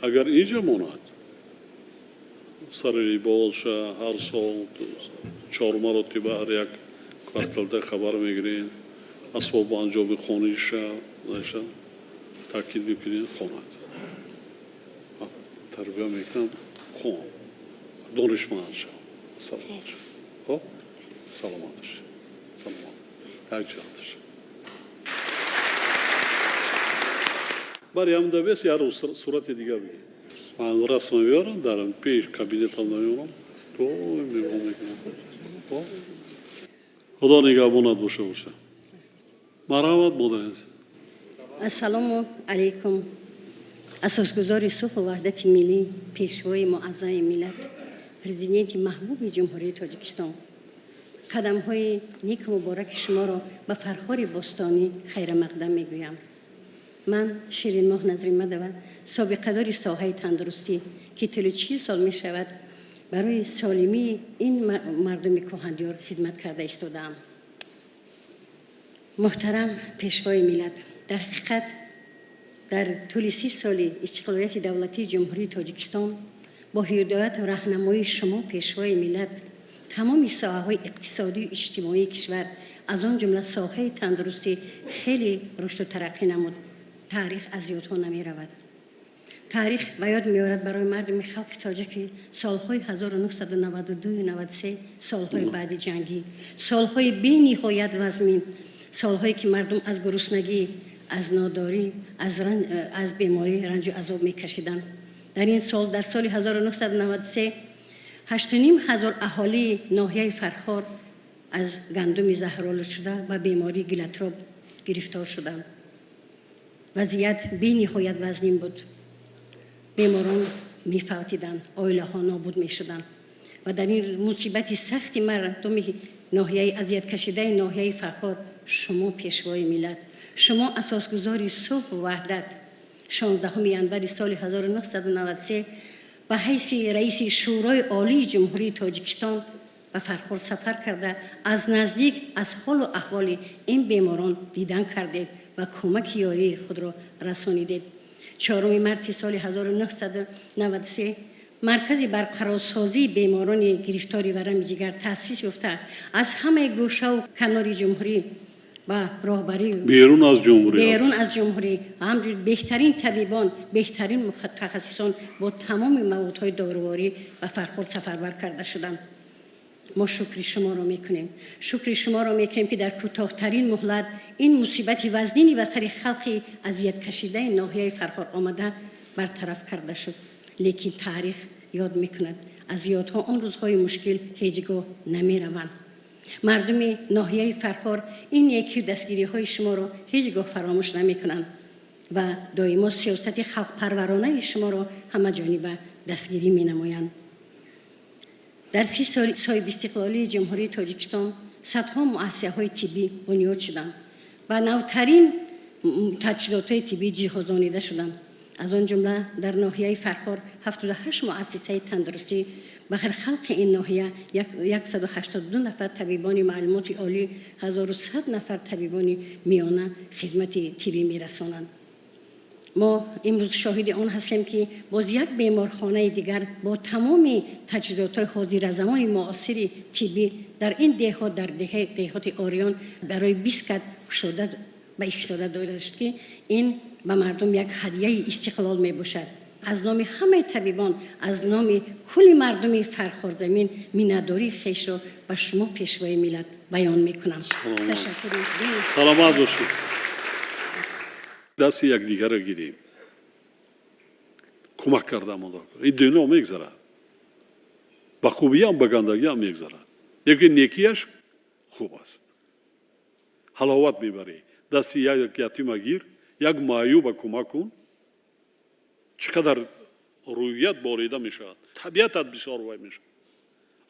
اگر اینجا ماند سر باز هر سال 4 مرتبه هر یک کارتلده خبر میگیرین اسباب انجام خانیش نشه تاکید میکنین خواند تربیت میکنن خون دانشمند شد سلامت شد خب سلامت شد یک جهت شد برای هم دوست یارو صورت دیگه بگی من رسم بیارم درم پیش کابینت هم نمیارم تو میگم میکنم خدا نگهبانت باشه مرحمت بودید. السلام علیکم. اساسگزار صلح و وحدت ملی پیشوای معظم ملت پرزیدنت محبوب جمهوری تاجیکستان قدم‌های نیک و مبارک شما را به فرخار بستانی خیر مقدم میگویم. من شیرین ماه نظری مدوه سابقه دار ساحه تندرستی که 40 سال می شود برای سالمی این مردم کهندیار خدمت کرده ایستادم. محترم پیشوای ملت، در حقیقت در طول 30 سال استقلالیت دولتی جمهوری تاجیکستان با هدایت و راهنمایی شما پیشوای ملت تمام ساحه‌های اقتصادی و اجتماعی کشور از آن جمله ساحه تندرستی خیلی رشد و ترقی نمود. تاریخ از یادها نمی رود. تاریخ به یاد می آورد برای مردم خلق تاجیک سالهای 1992-93 سالهای بعد جنگی، سالهای بی نهایت وزمین، سالهایی که مردم از گرسنگی، از ناداری، از بیماری رنج و عذاب می کشیدند. در این سال، در سال 1993 8,500 اهالی ناحیه فرخار از گندم زهرآلود شده و بیماری گلتراب گرفتار شدند. وضعیت بی نهایت وزین بود. بیماران می فوتیدند، عائله ها نابود می شدند و در این مصیبت سختی مردم ناحیه اذیت کشیده ناحیه فرخار شما پیشوای ملت، شما اساسگزار صلح و وحدت 16 ینور سال 1993 به حیث رئیس شورای عالی جمهوری تاجیکستان به فرخار سفر کرده از نزدیک از حال و احوال این بیماران دیدن کردید و کمک یاری خود را رسانیدید. 4 مارس سال 1993 مرکز برقرارسازی بیماران گرفتاری ورم جگر تأسیس یافته از همه گوشه و کنار جمهوری و راهبری بیرون از جمهوری همچنین بهترین طبیبان، بهترین متخصصان با تمام موادهای دارویی و فرخار سفربر کرده شدند. ما شکر شما را میکنیم. شکر شما را میکنیم که در کوتاه‌ترین مهلت این مصیبت وزنی و سر خلق اذیت کشیده ناحیه فرخار آمده برطرف کرده شد. لیکن تاریخ یاد میکند از یادها آن روزهای مشکل هیچگاه نمیروند. مردم ناحیه فرخار این یکی دستگیری های شما را هیچگاه فراموش نمیکنند و دائما سیاست خلق پرورانه شما را همه جانبه دستگیری می نمایند. در 30 سال صاحب استقلالی جمهوری تاجیکستان صدها مؤسسه های طبی بنیاد شدند و نوترین تجهیزات طبی جهازانیده شدند. از آن جمله در ناحیه فرخار 78 مؤسسه تندرستی بخیر خلق این ناحیه 182 نفر طبیبان معلومات عالی 1100 نفر طبیبان میانه خدمت طبی میرسانند. ما امروز شاهد آن هستیم که باز یک بیمارخانه دیگر با تمام تجهیزات حاضر زمان معاصر طبی در این دهات در دهات آریان برای 20 کد شده به استفاده داده شد که این به مردم یک هدیه استقلال می باشد. از نام همه طبیبان، از نام کل مردم فرخار زمین مینداری خیش را به شما پیشوای ملت بیان میکنم. تشکر. سلامت باشید. دست یکدیگر را گیریم. کمک کرده ما این دنیا میگذرد. با خوبی هم با گندگی هم میگذرد. یکی نیکیش خوب است. حلاوت میبری. دست یک یتیم گیر، یک معیوب کمک کن. چقدر رویت باریده میشود. طبیعتت بسیار وای میشود.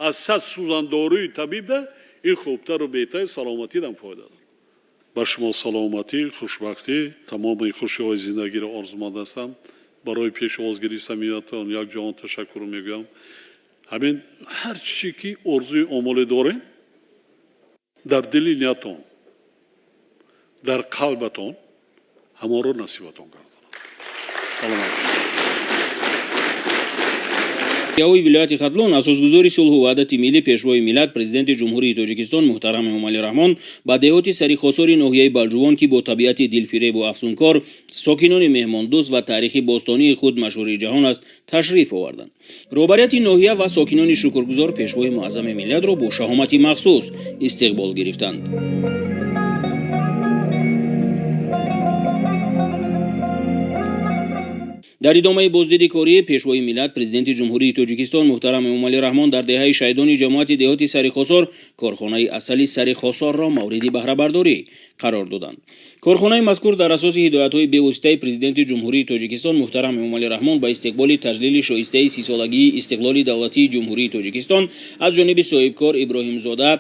از 100 سوزنداروی طبیب ده این خوبتر و بهتر سلامتی دم فایده دارد. با شما سلامتی، خوشبختی، تمام خوشی های زندگی را آرزومند هستم. برای پیشوازگیری صمیمیتتان یک جهان تشکر میگویم. همین هر چیزی که آرزوی عمل داره در دل نیتتان، در قلبتان همه را نصیبتان گرداند. سلامت. яҳои вилояти хатлон асосгузори сулҳу ваҳдати миллӣ пешвои миллат президенти ҷумҳурии тоҷикистон муҳтарам эмомалӣ раҳмон ба деҳоти сарихосори ноҳияи балҷувон ки бо табиати дилфиребу афсункор сокинони меҳмондӯст ва таърихи бостонии худ машҳури ҷаҳон аст ташриф оварданд. роҳбарияти ноҳия ва сокинони шукргузор пешвои муаззами миллатро бо шаҳомати махсус истиқбол гирифтанд. дар идомаи боздиди кории пешвои миллат президенти ҷумҳурии тоҷикистон муҳтарам эмомалӣ раҳмон дар деҳаи шаҳидони ҷамоати деҳоти сарихосор корхонаи асали сарихосорро мавриди баҳрабардорӣ қарор доданд. корхонаи мазкур дар асоси ҳидоятҳои бевоситаи президенти ҷумҳурии тоҷикистон муҳтарам эмомалӣ раҳмон ба истиқболи таҷлили шоистаи 30-солагии истиқлоли давлатии ҷумҳурии тоҷикистон аз ҷониби соҳибкор иброҳимзода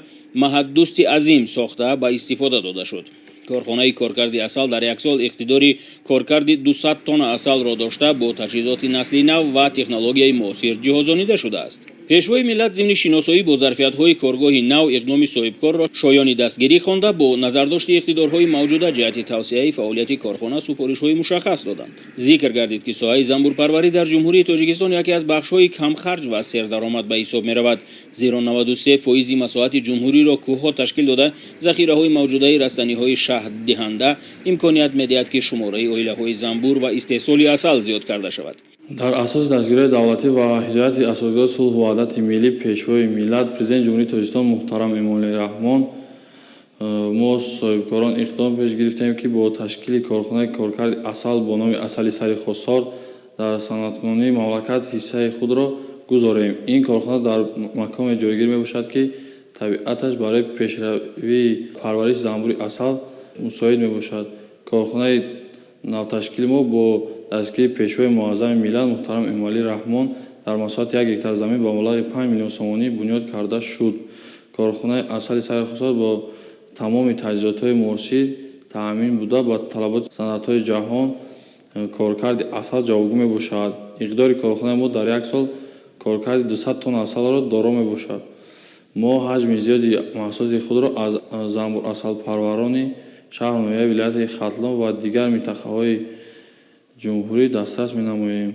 маҳаддӯсти азим сохта ба истифода дода шуд. корхонаи коркарди асал дар як сол иқтидори коркарди 200 тонна асалро дошта бо таҷҳизоти насли нав ва технологияи муосир ҷиҳозонида шудааст. пешвои миллат зимни шиносоӣ бо зарфиятҳои коргоҳи нав иқдоми соҳибкорро шоёни дастгирӣ хонда бо назардошти иқтидорҳои мавҷуда ҷиҳати тавсеаи фаъолияти корхона супоришҳои мушаххас доданд. зикр гардид ки соҳаи занбурпарварӣ дар ҷумҳурии тоҷикистон яке аз бахшҳои камхарҷ ва сердаромад ба ҳисоб меравад, зеро 93% масоҳати ҷумҳуриро кӯҳҳо ташкил дода захираҳои мавҷудаи растаниҳои шаҳддиҳанда имконият медиҳад ки шумораи оилаҳои занбур ва истеҳсоли асал зиёд карда шавад. дар асоси дастгирии давлатӣ ва ҳидояти асосгузори сулҳу ваҳдати миллӣ пешвои миллат президенти ҷумҳурии тоҷикистон муҳтарам эмомалӣ раҳмон мо соҳибкорон иқдом пеш гирифтем ки бо ташкили корхонаи коркарди асал бо номи асали сарихосор дар санъаткунонии мамлакат ҳиссаи худро гузорем. ин корхона дар маконе ҷойгир мебошад ки табиаташ барои пешравии парвариши занбури асал мусоид мебошад. корхонаи навташкили мо бо дастгири пешвои муаззами миллат муҳтарам эмомалӣ раҳмон дар масоҳати 1 гектар замин ба маблағи 5 миллион сомонӣ бунёд карда шуд. корхонаи асали сарихосор бо тамоми таҷҳизотҳои муосир таъмин буда ба талаботи санъатҳои ҷаҳон коркарди асал ҷавобгӯ мебошад. иқдори корхонаи мо дар як сол коркарди 200 тонна асалро доро мебошад. мо ҳаҷми зиёди маҳсулоти худро аз занбурасалпарварони шаҳру ноҳияи вилояти хатлон ва дигар минтақаҳои ҷумҳурӣ дастрас менамоем.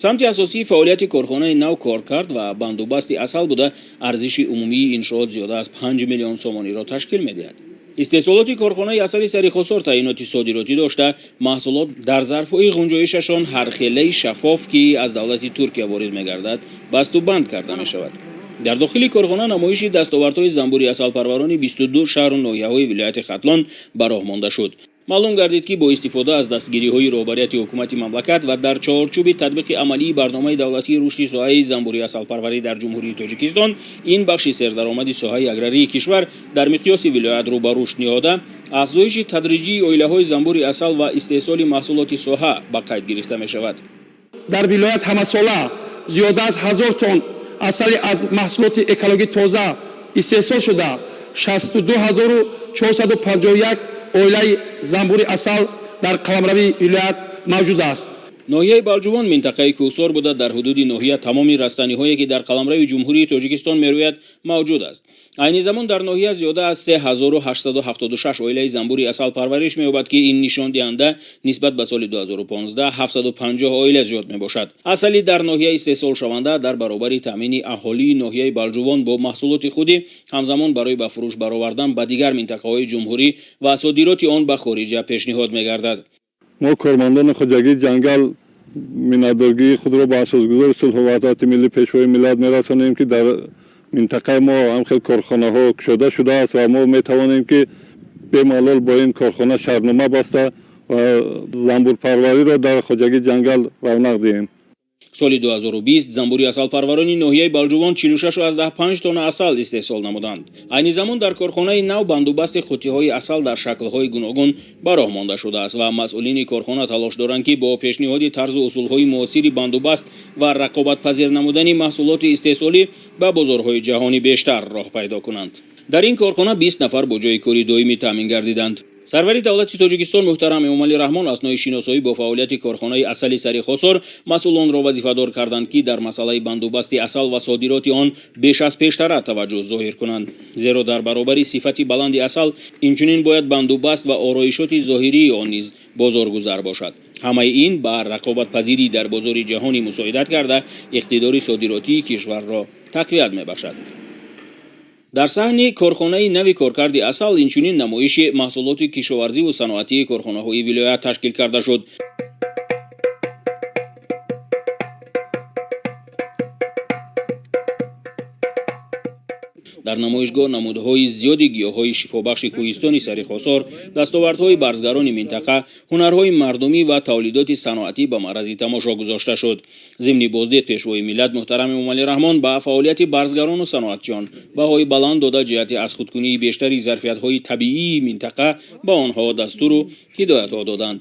самти асосии фаъолияти корхонаи нав коркард ва бандубасти асал буда арзиши умумии иншоот зиёда аз 5 миллион сомониро ташкил медиҳад. истеҳсолоти корхонаи асали сарихосор таъиноти содироти дошта маҳсулот дар зарфҳои ғунҷоишашон ҳархелаи шаффоф ки аз давлати Туркия ворид мегардад басту банд карда мешавад. дар дохили корхона намоиши дастовардҳои замбури асалпарварони 22 шаҳру ноҳияҳои вилояти хатлон ба роҳ монда шуд. маълум гардид ки бо истифода аз дастгириҳои роҳбарияти ҳукумати мамлакат ва дар чаҳорчӯби татбиқи амалии барномаи давлатии рушди соҳаи замбури асалпарварӣ дар ҷумҳурии Тоҷикистон ин бахши сердаромади соҳаи аграрии кишвар дар миқёси вилоят рӯ ба рушд ниҳода, афзоиши тадриҷии оилаҳои замбури асал ва истеҳсоли маҳсулоти соҳа ба қайд гирифта мешавад. дар вилоят ҳамасола зиёда аз 1000 тонн асали аз маҳсулоти экологӣ тоза истеҳсол шуда 62451 оилаи замбури асал дар қаламравии вилоят мавҷуд аст. ноҳияи балҷувон минтақаи кӯҳсор буда дар ҳудуди ноҳия тамоми растаниҳое ки дар қаламрави ҷумҳурии Тоҷикистон мерӯяд мавҷуд аст. айни замон дар ноҳия зиёда аз 3876 оилаи замбури асал парвариш меёбад ки ин нишондиҳанда нисбат ба соли 2015 750 оила зиёд мебошад. асали дар ноҳия истеҳсолшаванда дар баробари таъмини аҳолии ноҳияи балҷувон бо маҳсулоти худӣ ҳамзамон барои ба фурӯш баровардан ба дигар минтақаҳои ҷумҳурӣ ва содироти он ба хориҷа пешниҳод мегардад. мо кормандони хоҷагии ҷангал миннатдоргии худро ба асосгузори сулҳу ваҳдати миллӣ пешвои миллат мерасонем ки дар минтақаи мо ҳамхел корхонаҳо кушода шудааст ва мо метавонем ки бемалол бо ин корхона шаҳрнома баста ва замбурпарвариро дар хоҷагии ҷангал равнақ диҳем. соли 2020 замбури асалпарварони ноҳияи балҷувон 46.5 тонна асал истеҳсол намуданд. айни замон дар корхонаи нав бандубасти хутиҳои асал дар шаклҳои гуногун ба роҳ монда шудааст ва масъулини корхона талош доранд ки бо пешниҳоди тарзу усулҳои муосири бандубаст ва рақобатпазир намудани маҳсулоти истеҳсолӣ ба бозорҳои ҷаҳонӣ бештар роҳ пайдо кунанд. дар ин корхона 20 нафар бо ҷои кори доимӣ таъмин гардиданд. сарвари давлати Тоҷикистон муҳтарам Эмомалӣ Раҳмон аснои шиносоӣ бо фаъолияти корхонаи асали сари Хосор масъулонро вазифадор карданд ки дар масъалаи бандубасти асал ва содироти он беш аз пештара таваҷҷӯҳ зоҳир кунанд. зеро дар баробари сифати баланди асал инчунин бояд бандубаст ва ороишоти зоҳирии он низ бозоргузар бошад. ҳамаи ин ба рақобатпазирӣ дар бозори ҷаҳонӣ мусоидат карда иқтидори содиротии кишварро тақвият мебахшад. дар саҳни корхонаи нави коркарди асал инчунин намоиши маҳсулоти кишоварзиву саноатии корхонаҳои вилоят ташкил карда шуд. дар намоишгоҳ намудаҳои зиёди гиёҳҳои шифобахши кӯҳистони сари Хосор, дастовардҳои барзгарони минтақа, ҳунарҳои мардумӣ ва тавлидоти саноатӣ ба маърази тамошо гузошта шуд. зимни боздид пешвои миллат муҳтарам Эмомалӣ Раҳмон ба фаъолияти барзгарону саноатчиён баҳои баланд дода ҷиҳати аз худкунии бештари зарфиятҳои табиии минтақа ба онҳо дастуру ҳидоятҳо доданд.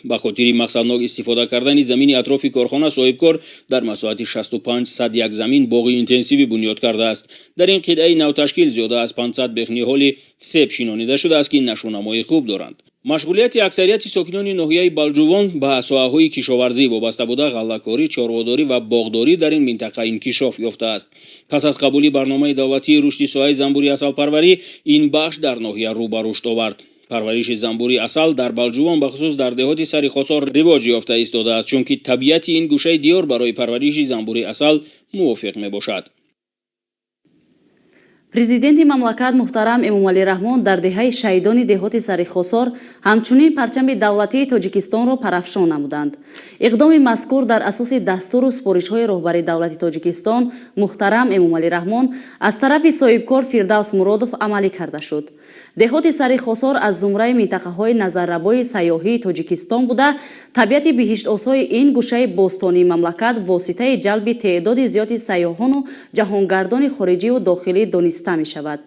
ба хотири мақсаднок истифода кардани замини атрофи корхона соҳибкор дар масоҳати 65-101 замин боғи интенсивӣ бунёд кардааст. дар ин қитъаи навташкил зиёда аз 500 бехниҳоли себ шинонида шудааст ки нашунамои хуб доранд. машғулияти аксарияти сокинони ноҳияи балҷувон ба соҳаҳои кишоварзӣ вобаста буда ғаллакорӣ, чорводорӣ ва боғдорӣ дар ин минтақа инкишоф ёфтааст. пас аз қабули барномаи давлатии рушди соҳаи замбури асалпарварӣ ин бахш дар ноҳия рӯ ба рушд овард. парвариши замбури асал дар балҷувон бахусус дар деҳоти сари Хосор ривоҷ ёфта истодааст, чунки табиати ин гӯшаи диёр барои парвариши замбури асал мувофиқ мебошад. президенти мамлакат муҳтарам Эмомалӣ Раҳмон дар деҳаи шаҳидони деҳоти сари Хосор ҳамчунин парчами давлатии Тоҷикистонро парафшон намуданд. иқдоми мазкур дар асоси дастуру супоришҳои роҳбари давлати Тоҷикистон муҳтарам Эмомалӣ Раҳмон аз тарафи соҳибкор Фирдавс Муродов амалӣ карда шуд. деҳоти сари Хосор аз зумраи минтақаҳои назаррабои сайёҳии Тоҷикистон буда табиати биҳиштосои ин гӯшаи бостонии мамлакат воситаи ҷалби теъдоди зиёди сайёҳону ҷаҳонгардони хориҷиву дохилӣ дониста мешавад.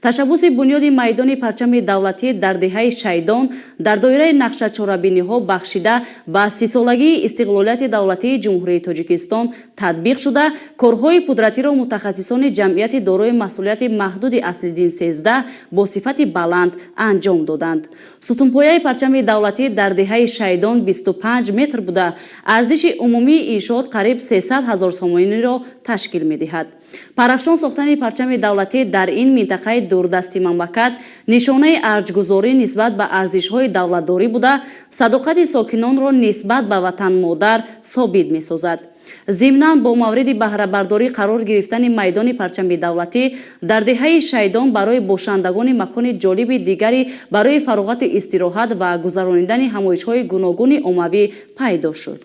ташаббуси бунёди майдони парчами давлатӣ дар деҳаи шаҳидон дар доираи нақшачорабиниҳо бахшида ба 30-солагии истиқлолияти давлатии ҷумҳурии Тоҷикистон татбиқ шуда, корҳои пудратиро мутахассисони ҷамъияти дорои масъулияти маҳдуди Аслиддин 13 бо сифати баланд анҷом доданд. сутунпояи парчами давлатӣ дар деҳаи шаҳидон 25 метр буда арзиши умумии иншоот қариб 300 000 сомониро ташкил медиҳад. парафшон сохтани парчами давлатӣ дар ин минтақаи дурдасти мамлакат нишонаи арҷгузорӣ нисбат ба арзишҳои давлатдорӣ буда садоқати сокинонро нисбат ба ватан модар собит месозад. зимнан бо мавриди баҳрабардорӣ қарор гирифтани майдони парчами давлатӣ дар деҳаи шаҳидон барои бошандагони макони ҷолиби дигари барои фароғати истироҳат ва гузарондани ҳамоишҳои гуногуни оммавӣ пайдо шуд.